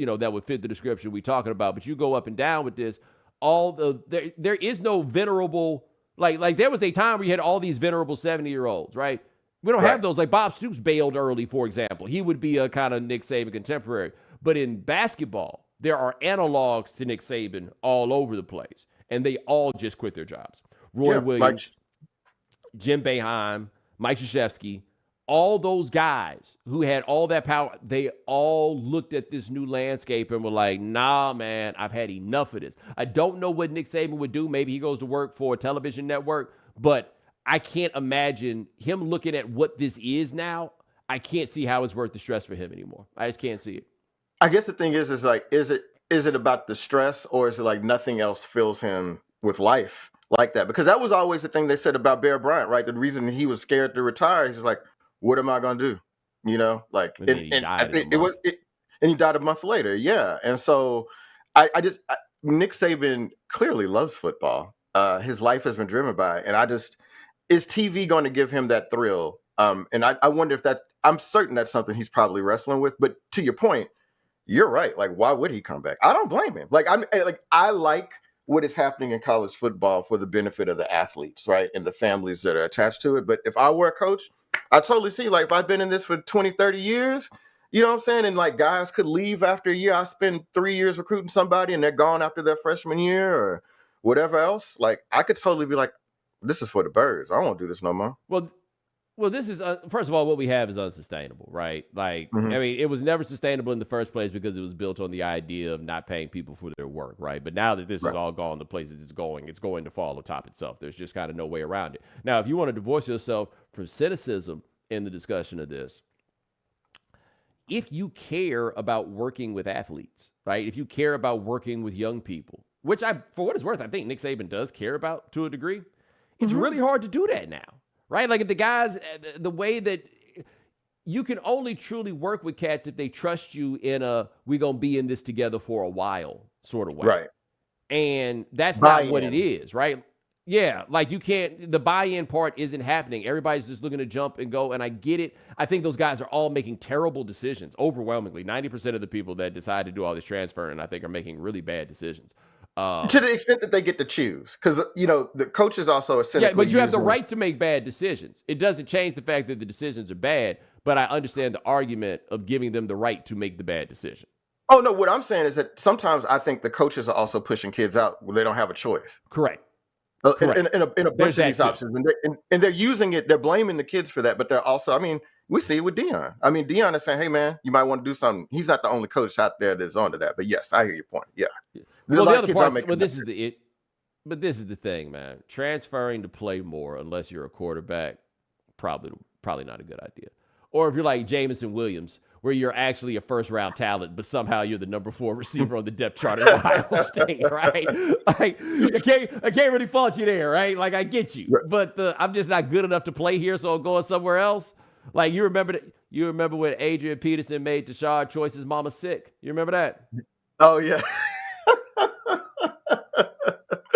fit the description we're talking about. But you go up and down with this, there is no venerable, like there was a time where you had all these venerable 70-year-olds, right? We don't have those. Like Bob Stoops bailed early, for example. He would be a kind of Nick Saban contemporary. But in basketball, there are analogs to Nick Saban all over the place. And they all just quit their jobs. Roy Williams, Jim Boeheim, Mike Krzyzewski, all those guys who had all that power, they all looked at this new landscape and were like, nah, man, I've had enough of this. I don't know what Nick Saban would do. Maybe he goes to work for a television network. But I can't imagine him looking at what this is now. I can't see how it's worth the stress for him anymore. I just can't see it. I guess the thing is like, is it about the stress or is it like nothing else fills him with life like that? Because that was always the thing they said about Bear Bryant, right? The reason he was scared to retire, he's like, what am I going to do? Like, and he died a month later. Yeah. And so Nick Saban clearly loves football. His life has been driven by it. And is TV going to give him that thrill? And I wonder if I'm certain that's something he's probably wrestling with. But to your point, you're right. Like, why would he come back? I don't blame him. I like what is happening in college football for the benefit of the athletes, right? And the families that are attached to it. But if I were a coach, I totally see, like, if I've been in this for 20, 30 years, you know what I'm saying? And like guys could leave after a year. I spend 3 years recruiting somebody and they're gone after their freshman year or whatever else. Like, I could totally be like, this is for the birds. I won't do this no more. Well, this is, first of all, what we have is unsustainable, right? Like, Mhm. I mean, it was never sustainable in the first place because it was built on the idea of not paying people for their work, right? But now that this Right. is all gone the places it's going to fall atop itself. There's just kind of no way around it. Now, if you want to divorce yourself from cynicism in the discussion of this, if you care about working with athletes, right? If you care about working with young people, which for what it's worth, I think Nick Saban does care about to a degree, it's really hard to do that now. Right? Like if the guys, the way that you can only truly work with cats if they trust you in we're going to be in this together for a while sort of way. Right. And that's Buy-in. not what it is, right? Yeah. Like the buy-in part isn't happening. Everybody's just looking to jump and go. And I get it. I think those guys are all making terrible decisions. Overwhelmingly, 90% of the people that decide to do all this transferring, I think, are making really bad decisions. To the extent that they get to choose, because the coaches also are cynically. Yeah, but you have the right to make bad decisions. It doesn't change the fact that the decisions are bad, but I understand the argument of giving them the right to make the bad decision. Oh no, what I'm saying is that sometimes I think the coaches are also pushing kids out where they don't have a choice. Correct. In a bunch of these options, and they're using it. They're blaming the kids for that, but they're also. I mean, we see it with Deion. I mean, Deion is saying, "Hey, man, you might want to do something." He's not the only coach out there that's onto that, but yes, I hear your point. Yeah. Well, the other part, this is the thing, man. Transferring to play more, unless you're a quarterback, probably not a good idea. Or if you're like Jameson Williams, where you're actually a first-round talent, but somehow you're the number 4 receiver on the depth chart at Ohio State, right? Like, I can't really fault you there, right? Like, I get you, but I'm just not good enough to play here, so I'm going somewhere else. Like, you remember when Adrian Peterson made Tashard Choice's mama sick? You remember that? Oh yeah.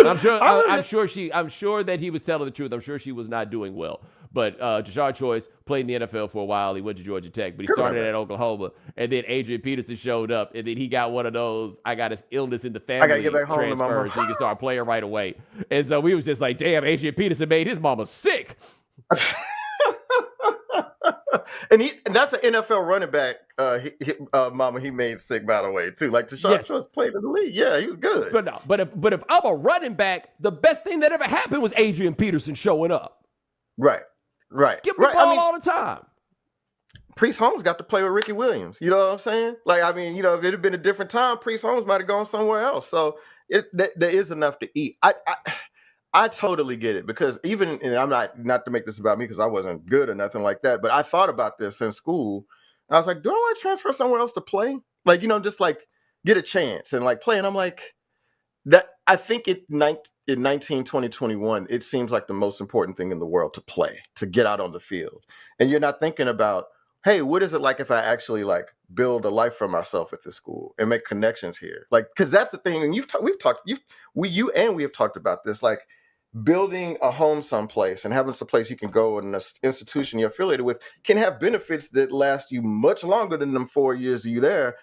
I'm sure that he was telling the truth. I'm sure she was not doing well. But Tashard Choice played in the NFL for a while. He went to Georgia Tech, but he started at Oklahoma. And then Adrian Peterson showed up, and then he got one of those, I got his illness in the family, I gotta get back home to transfer, mama. so he can start playing right away. And so we was just like, damn, Adrian Peterson made his mama sick. And that's an NFL running back. Mama, he made sick, by the way, too. Like Tashard Choice played in the league. Yeah, he was good. But if I'm a running back, the best thing that ever happened was Adrian Peterson showing up. Right. Give him the ball all the time. Priest Holmes got to play with Ricky Williams. You know what I'm saying? Like, I mean, if it had been a different time, Priest Holmes might have gone somewhere else. So there is enough to eat. I totally get it, because even, and I'm not to make this about me because I wasn't good or nothing like that, but I thought about this in school. I was like, do I want to transfer somewhere else to play? Like, just like get a chance and like play. And I'm like, that I think in 19, 20, 21, it seems like the most important thing in the world to play, to get out on the field. And you're not thinking about, hey, what is it like if I actually like build a life for myself at this school and make connections here? Like, because that's the thing. And we have talked about this, like building a home someplace and having some place you can go and an institution you're affiliated with can have benefits that last you much longer than them 4 years you there,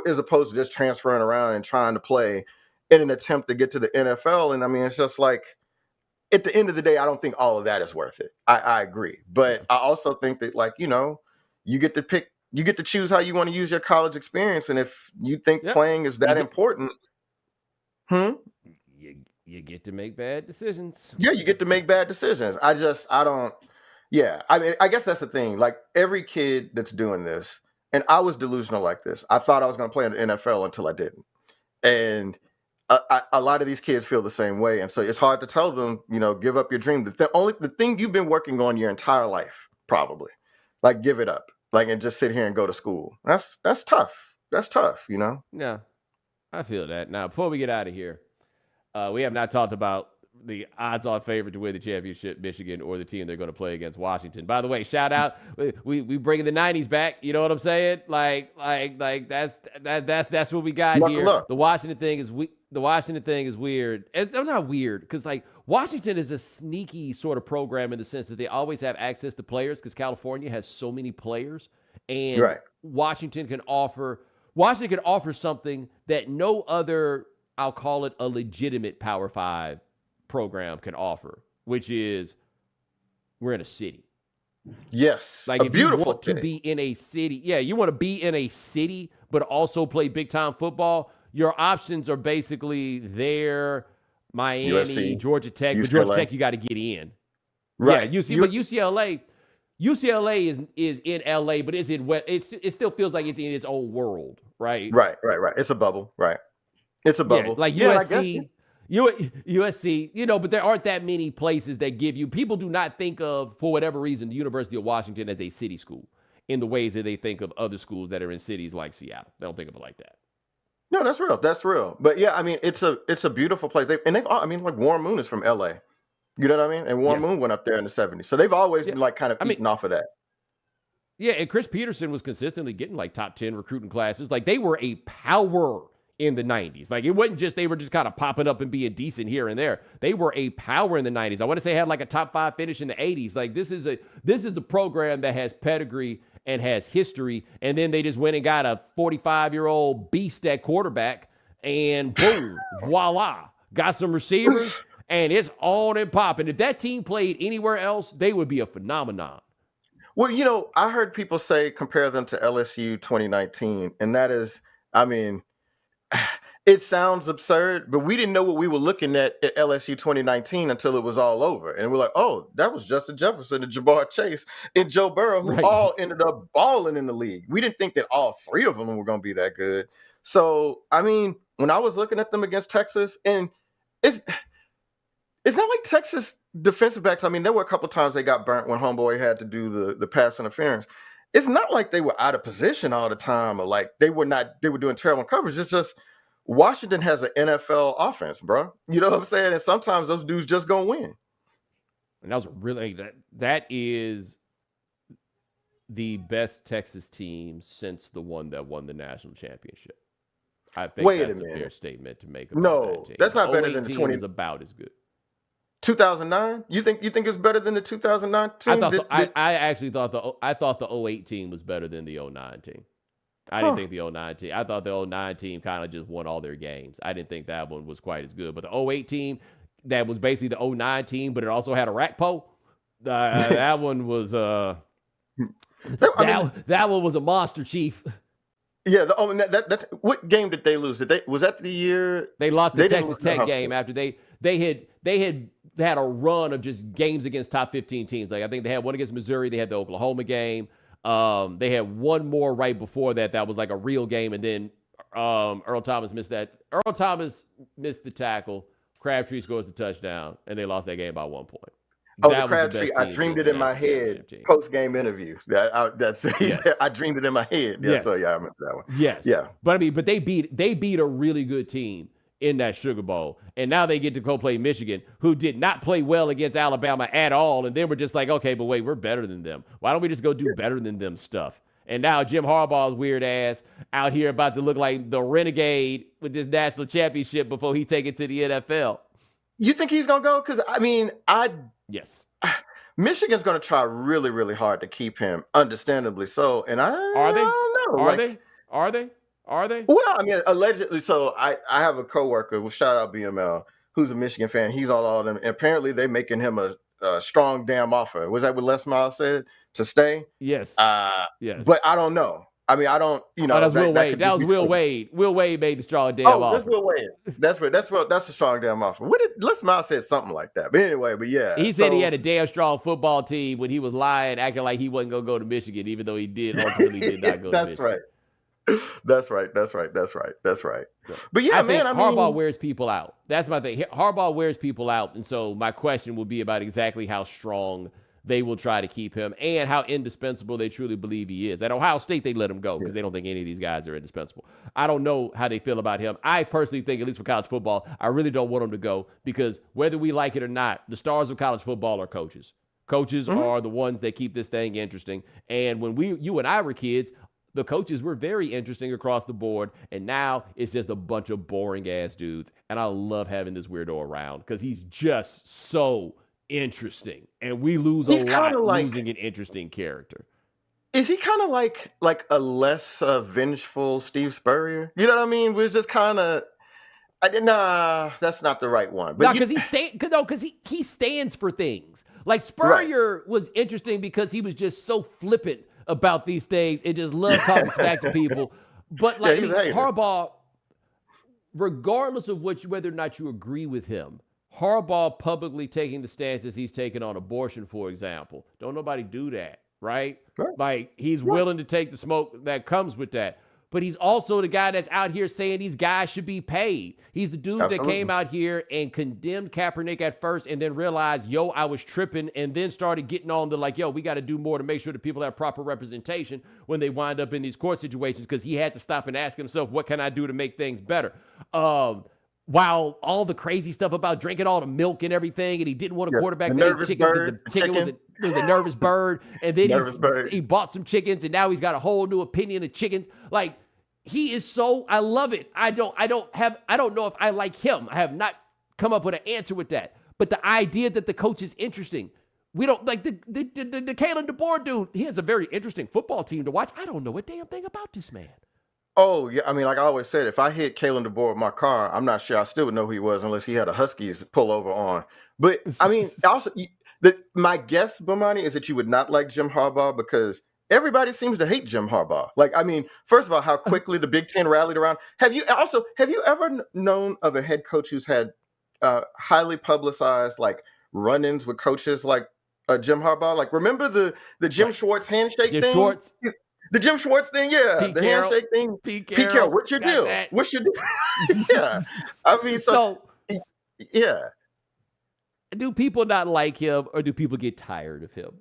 as opposed to just transferring around and trying to play in an attempt to get to the NFL. And I mean, it's just like, at the end of the day, I don't think all of that is worth it. I agree. But I also think that, like, you get to pick, you get to choose how you want to use your college experience. And if you think playing is that important, you get to make bad decisions. Yeah, you get to make bad decisions. I mean, I guess that's the thing. Like, every kid that's doing this, and I was delusional like this. I thought I was going to play in the NFL until I didn't. And a lot of these kids feel the same way. And so it's hard to tell them, give up your dream. The thing you've been working on your entire life, probably, like, give it up, like, and just sit here and go to school. That's tough. That's tough, Yeah, I feel that. Now, before we get out of here, we have not talked about the odds-on favorite to win the championship, Michigan, or the team they're going to play against, Washington. By the way, shout out, we bringing the '90s back. You know what I'm saying? Like that's what we got here. Look. The Washington thing is weird. It's not weird because like Washington is a sneaky sort of program in the sense that they always have access to players because California has so many players, and Washington can offer something that no other, I'll call it a legitimate Power 5 program can offer, which is we're in a city. Yes. Like if you want to be in a city, you want to be in a city, but also play big time football. Your options are basically there, Miami, USC, Georgia Tech. UCLA. But Georgia Tech, you got to get in. Right. Yeah, but UCLA is in LA, but it still feels like it's in its own world, right? Right. It's a bubble, right? It's a bubble. Yeah, like USC, USC, but there aren't that many places that give you. People do not think of, for whatever reason, the University of Washington as a city school in the ways that they think of other schools that are in cities like Seattle. They don't think of it like that. No, that's real. That's real. But yeah, I mean, it's a beautiful place. Like Warren Moon is from LA. You know what I mean? And Warren Moon went up there in the 70s. So they've always been like kind of eating off of that. Yeah, and Chris Peterson was consistently getting like top 10 recruiting classes. Like they were a power in the 90s. Like it wasn't just they were just kind of popping up and being decent here and there. They were a power in the 90s. I want to say had like a top 5 finish in the 80s. Like this is a program that has pedigree and has history, and then they just went and got a 45-year-old beast at quarterback, and boom, voila, got some receivers, and it's on and popping. If that team played anywhere else, they would be a phenomenon. Well, I heard people compare them to LSU 2019, and that is, I mean, it sounds absurd, but we didn't know what we were looking at LSU 2019 until it was all over. And we're like, oh, that was Justin Jefferson and Ja'Marr Chase and Joe Burrow, who all ended up balling in the league. We didn't think that all 3 of them were going to be that good. So, I mean, when I was looking at them against Texas, and it's not like Texas defensive backs. I mean, there were a couple times they got burnt when homeboy had to do the pass interference. It's not like they were out of position all the time or like they were doing terrible coverage. It's just Washington has an NFL offense, bro. You know what I'm saying? And sometimes those dudes just gonna win. And that was really that is the best Texas team since the one that won the national championship. I think that's a fair statement to make. No, that's not better than the 20. Is about as good. 2009? You think it's better than the 2009 team? I thought the 08 team was better than the 09 team. I didn't think the 09 team. I thought the 09 team kind of just won all their games. I didn't think that one was quite as good. But the 08 team, that was basically the 09 team, but it also had a Rakpo. That one was that one was a monster, Chief. Yeah, that's what game did they lose? Was that the year they lost the Texas Tech game after they had a run of just games against top 15 teams. Like I think they had one against Missouri, they had the Oklahoma game. They had one more right before that was like a real game, and then Earl Thomas missed that. Earl Thomas missed the tackle. Crabtree scores the touchdown, and they lost that game by 1 point. Oh, the Crabtree! I dreamed it in my head. Post-game interview. I dreamed it in my head. Yeah, yes. So yeah, I remember that one. Yes. Yeah. But I mean, they beat a really good team in that Sugar Bowl, and now they get to go play Michigan, who did not play well against Alabama at all, and then we're just like, okay, but wait, we're better than them. Why don't we just go do better than them stuff? And now Jim Harbaugh's weird ass out here about to look like the renegade with this national championship before he take it to the NFL. You think he's gonna go? Because I mean, yes. Michigan's gonna try really, really hard to keep him, understandably so. And I don't know. Are they? Well, I mean, allegedly. So I have a coworker, well, shout out BML, who's a Michigan fan. He's all of them. And apparently they're making him a strong damn offer. Was that what Les Miles said? To stay? Yes. Yes. But I don't know. I mean, I don't, that's Will Wade. That was Will Wade. Will Wade made the strong damn offer. That's Will Wade. That's a strong damn offer. Les Miles said something like that. But anyway, yeah. He said he had a damn strong football team when he was lying, acting like he wasn't going to go to Michigan, even though he ultimately did not go to Michigan. That's right. That's right. But yeah, I mean, Harbaugh wears people out. That's my thing. Harbaugh wears people out. And so my question will be about exactly how strong they will try to keep him and how indispensable they truly believe he is. At Ohio State, they let him go because they don't think any of these guys are indispensable. I don't know how they feel about him. I personally think, at least for college football, I really don't want him to go because whether we like it or not, the stars of college football are coaches. Coaches are the ones that keep this thing interesting. And when you and I were kids, the coaches were very interesting across the board, and now it's just a bunch of boring-ass dudes. And I love having this weirdo around because he's just so interesting, and we lose a lot losing an interesting character. Is he kind of like a less vengeful Steve Spurrier? You know what I mean? We're just kind of. Nah, that's not the right one. But because he stands for things. Like Spurrier was interesting because he was just so flippant about these things and just loved talking smack to people. But like Harbaugh, regardless of whether or not you agree with him, Harbaugh publicly taking the stances he's taken on abortion, for example. Don't nobody do that, right? Like he's willing to take the smoke that comes with that. But he's also the guy that's out here saying these guys should be paid. He's the dude that came out here and condemned Kaepernick at first and then realized, yo, I was tripping, and then started getting on the like, yo, we got to do more to make sure that people have proper representation when they wind up in these court situations, because he had to stop and ask himself, what can I do to make things better? While all the crazy stuff about drinking all the milk and everything, and he didn't want a quarterback that ate chicken because the chicken was a nervous bird, and then he bought some chickens, and now he's got a whole new opinion of chickens. Like, he is so, I love it. I don't know if I like him. I have not come up with an answer with that. But the idea that the coach is interesting, we don't like the Kalen DeBoer dude. He has a very interesting football team to watch. I don't know a damn thing about this man. Oh, yeah. I mean, like I always said, if I hit Kalen DeBoer with my car, I'm not sure I still would know who he was unless he had a Huskies pullover on. But, I mean, also, my guess, Bomani, is that you would not like Jim Harbaugh because everybody seems to hate Jim Harbaugh. Like, I mean, first of all, how quickly the Big Ten rallied around. Have you ever known of a head coach who's had highly publicized, like, run-ins with coaches like Jim Harbaugh? Like, remember the Jim Schwartz handshake thing? Schwartz? The Jim Schwartz thing, yeah. Pete the Carroll, handshake thing. Pete Carroll, what's your deal? What's your deal? Yeah. I mean, yeah. Do people not like him, or do people get tired of him?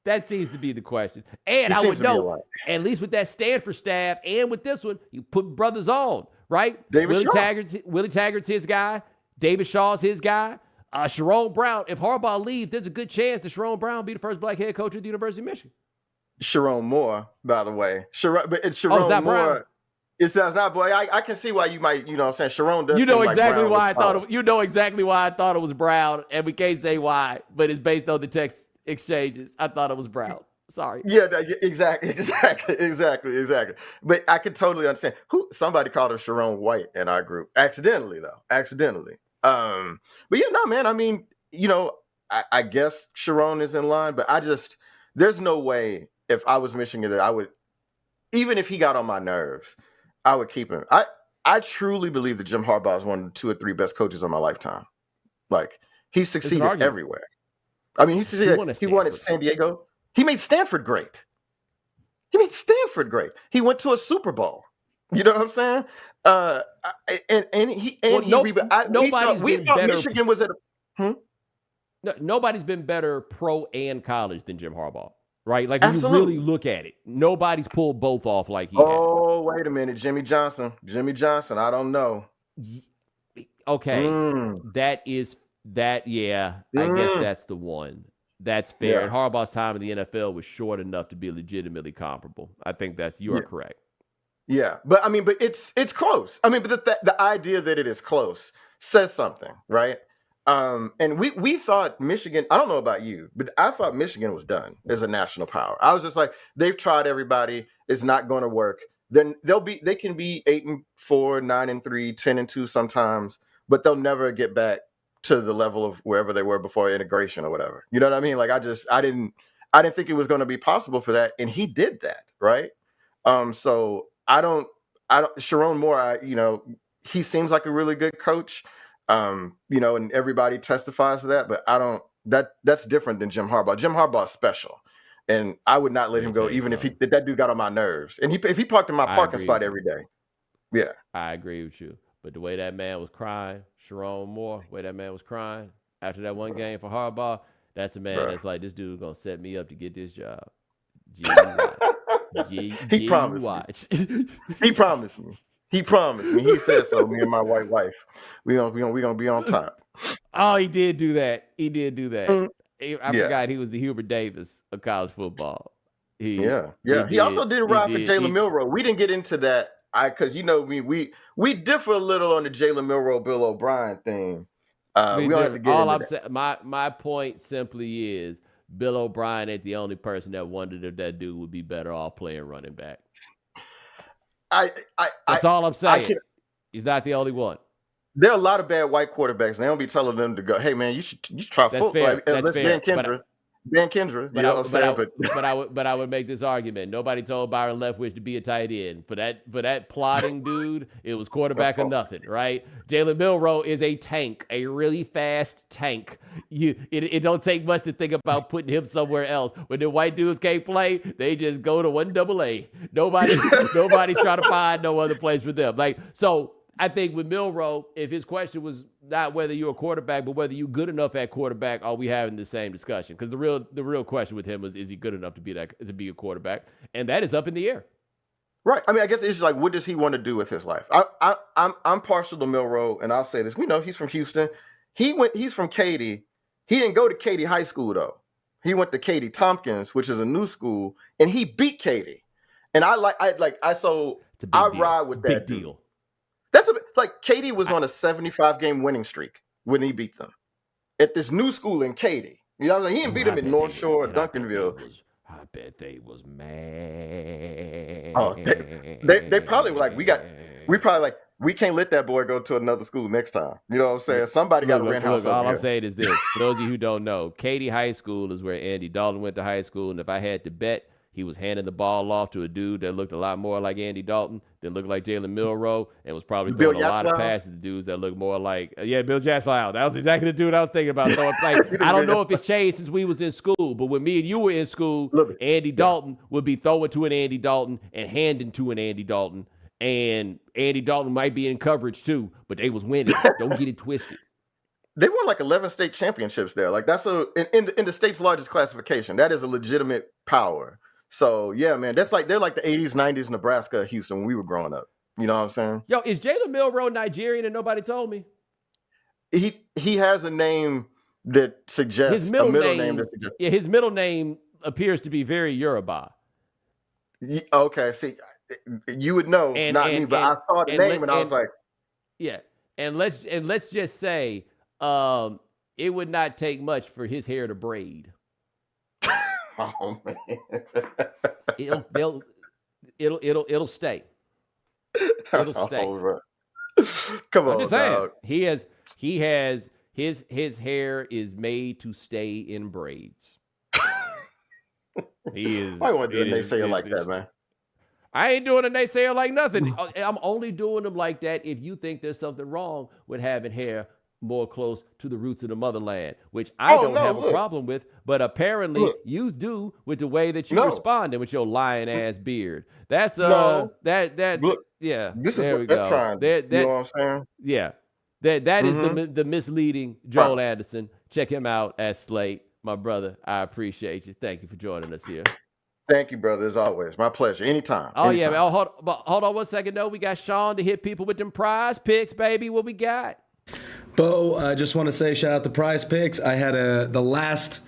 That seems to be the question. And I would know, at least with that Stanford staff and with this one, you put brothers on, right? Willie Taggart's his guy. David Shaw's his guy. Sharon Brown. If Harbaugh leaves, there's a good chance that Sharon Brown will be the first black head coach at the University of Michigan. Sharon Moore, by the way. Sharon Moore. Brown. It's not, boy. I can see why you might, you know what I'm saying? Sharon does. You know exactly why I thought it. You know exactly why I thought it was Brown, and we can't say why, but it's based on the text exchanges. I thought it was Brown. Sorry. Yeah, exactly. But I could totally understand. Somebody called her Sharon White in our group. Accidentally. But yeah, no, man. I mean, you know, I guess Sharon is in line, but there's no way if I was Michigan that I would, even if he got on my nerves, I would keep him. I truly believe that Jim Harbaugh is one of the 2 or 3 best coaches of my lifetime. Like, he succeeded everywhere. I mean, he won at San Diego. He made Stanford great. He went to a Super Bowl. You know what I'm saying? We thought Michigan was at a. Nobody's been better pro and college than Jim Harbaugh, right? Like, when you really look at it, nobody's pulled both off like he has. Oh, wait a minute. Jimmy Johnson, I don't know. Okay. I guess that's the one. That's fair. Yeah. And Harbaugh's time in the NFL was short enough to be legitimately comparable. I think you are correct. Yeah, but I mean, it's close. I mean, but the idea that it is close says something, right? And we thought Michigan, I don't know about you, but I thought Michigan was done as a national power. I was just like, they've tried everybody. It's not going to work. Then they can be 8-4, 9-3, 10-2 sometimes, but they'll never get back to the level of wherever they were before integration or whatever. You know what I mean? Like, I didn't think it was going to be possible for that. And he did that. Right. So Sharon Moore, he seems like a really good coach. And everybody testifies to that, but that's different than Jim Harbaugh. Jim Harbaugh is special, and I would not let him go, even if that dude got on my nerves. And if he parked in my parking spot every day. Yeah. I agree with you. But the way that man was crying, Sharon Moore, after that one game for Harbaugh, That's a man Bruh. that's like, this dude gonna set me up to get this job. He promised watch. me. He promised me. He promised me. He said so. Me and my white wife, we gonna be on top. Oh, he did do that. He did do that. Mm. I forgot he was the Hubert Davis of college football. He also didn't ride for Jalen Milroe. We didn't get into that. Because we differ a little on the Jalen Milroe Bill O'Brien thing. We don't have to get into that. My point simply is Bill O'Brien ain't the only person that wondered if that dude would be better off playing running back. That's all I'm saying. He's not the only one. There are a lot of bad white quarterbacks, and they don't be telling them to go, hey man, you should try football. Fair. Let's Ben Kendra, you know what I'm saying? But I would make this argument. Nobody told Byron Leftwich to be a tight end. For that plotting dude, it was quarterback or nothing, right? Jalen Milroe is a tank, a really fast tank. It don't take much to think about putting him somewhere else. When the white dudes can't play, they just go to 1AA. Nobody's trying to find no other place for them. So I think with Milroe, if his question was not whether you're a quarterback, but whether you're good enough at quarterback, are we having the same discussion? Because the real question with him is he good enough to be a quarterback? And that is up in the air. Right. I mean, I guess it's like, what does he want to do with his life? I'm partial to Milroe, and I'll say this. We know he's from Houston. He's from Katy. He didn't go to Katy High School though. He went to Katy Tompkins, which is a new school, and he beat Katy. And I ride with that deal. That's like Katy was on a 75-game winning streak when he beat them at this new school in Katy. You know what I'm saying? He didn't beat them in North Shore or Duncanville. I bet they was mad. Oh, they probably were like, we can't let that boy go to another school next time. You know what I'm saying? Somebody got to rent house. All I'm saying is this: for those of you who don't know, Katy High School is where Andy Dalton went to high school, and if I had to bet, he was handing the ball off to a dude that looked a lot more like Andy Dalton than looked like Jalen Milroe, and was probably throwing a lot of passes to dudes that looked more like, Bill Jaslow. That was exactly the dude I was thinking about. I don't know if it's changed since we was in school, but when me and you were in school, Andy Dalton would be throwing to an Andy Dalton and handing to an Andy Dalton, and Andy Dalton might be in coverage too, but they was winning. Don't get it twisted. They won like 11 state championships there. Like that's in the state's largest classification. That is a legitimate power. So yeah, man, they're like the 80s, 90s Nebraska, Houston when we were growing up. You know what I'm saying? Yo, is Jalen Milroe Nigerian and nobody told me? He has a name that suggests his middle name. Yeah, his middle name appears to be very Yoruba. Okay, see, you would know, not me, but I saw the name and I was like, yeah. And let's just say, it would not take much for his hair to braid. Oh man, it'll stay. It'll stay. Right. Come on, I'm just saying, dog. His hair is made to stay in braids. He is. I want to do a naysayer like that, man. I ain't doing a naysayer like nothing. I'm only doing them like that if you think there's something wrong with having hair more close to the roots of the motherland, which I don't have a problem with, but apparently you do with the way that you responded with your lion ass beard. That's yeah. This there is we what go. trying. You know what I'm saying? Yeah, that is the misleading Joel Anderson. Check him out at Slate, my brother. I appreciate you. Thank you for joining us here. Thank you, brother. As always, my pleasure. Anytime. Oh yeah, man. Hold on 1 second. though. We got Sean to hit people with them prize picks, baby. What we got? Bo, I just want to say shout out to Prize Picks. I had the last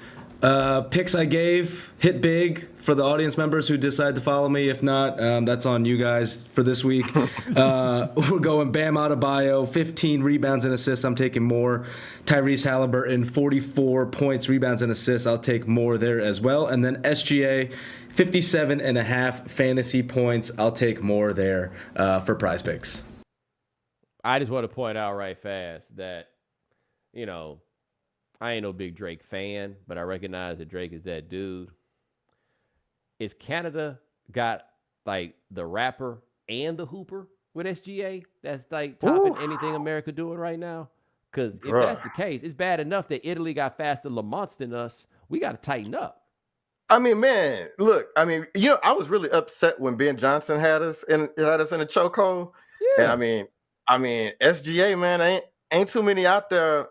picks I gave hit big for the audience members who decide to follow me. If not, that's on you guys for this week. We're going Bam Adebayo, 15 rebounds and assists. I'm taking more. Tyrese Halliburton, 44 points, rebounds, and assists. I'll take more there as well. And then SGA, 57.5 fantasy points. I'll take more there for Prize Picks. I just want to point out right fast that, I ain't no big Drake fan, but I recognize that Drake is that dude. Is Canada got like the rapper and the hooper with SGA that's like topping anything America doing right now? Because if that's the case, it's bad enough that Italy got faster Lamonts than us. We got to tighten up. I mean, man, look, I was really upset when Ben Johnson had us in a chokehold. Yeah. And I mean, SGA, man, ain't too many out there.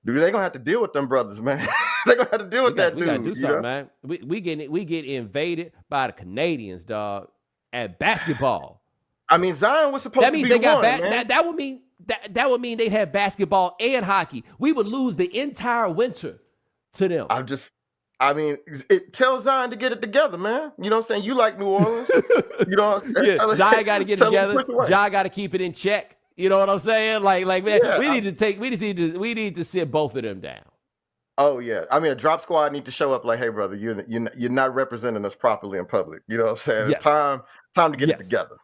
dude, they gonna have to deal with them brothers, man. They gonna have to deal with that dude. We gotta do something, man. We get invaded by the Canadians, dog, at basketball. I mean, Zion was supposed That to means be they got man. that would mean that would mean they'd have basketball and hockey. We would lose the entire winter to them. I mean, it tells Zion to get it together, man. You know what I'm saying? You like New Orleans. You know what I'm saying? Yeah, Zion got to get it together. Ja got to keep it in check. You know what I'm saying? Like man, Yeah, we need to sit both of them down. Oh yeah. I mean, a drop squad need to show up like, hey, brother, you're not representing us properly in public. You know what I'm saying? Yes. It's time to get it together.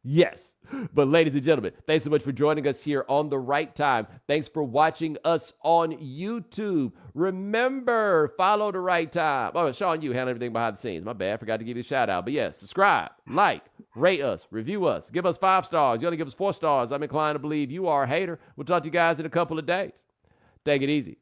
Yes. But ladies and gentlemen, thanks so much for joining us here on The Right Time. Thanks for watching us on YouTube. Remember, follow The Right Time. Oh, Sean, you handle everything behind the scenes. My bad. Forgot to give you a shout out. But yes, subscribe, like, rate us, review us, give us 5 stars. You only give us 4 stars. I'm inclined to believe you are a hater. We'll talk to you guys in a couple of days. Take it easy.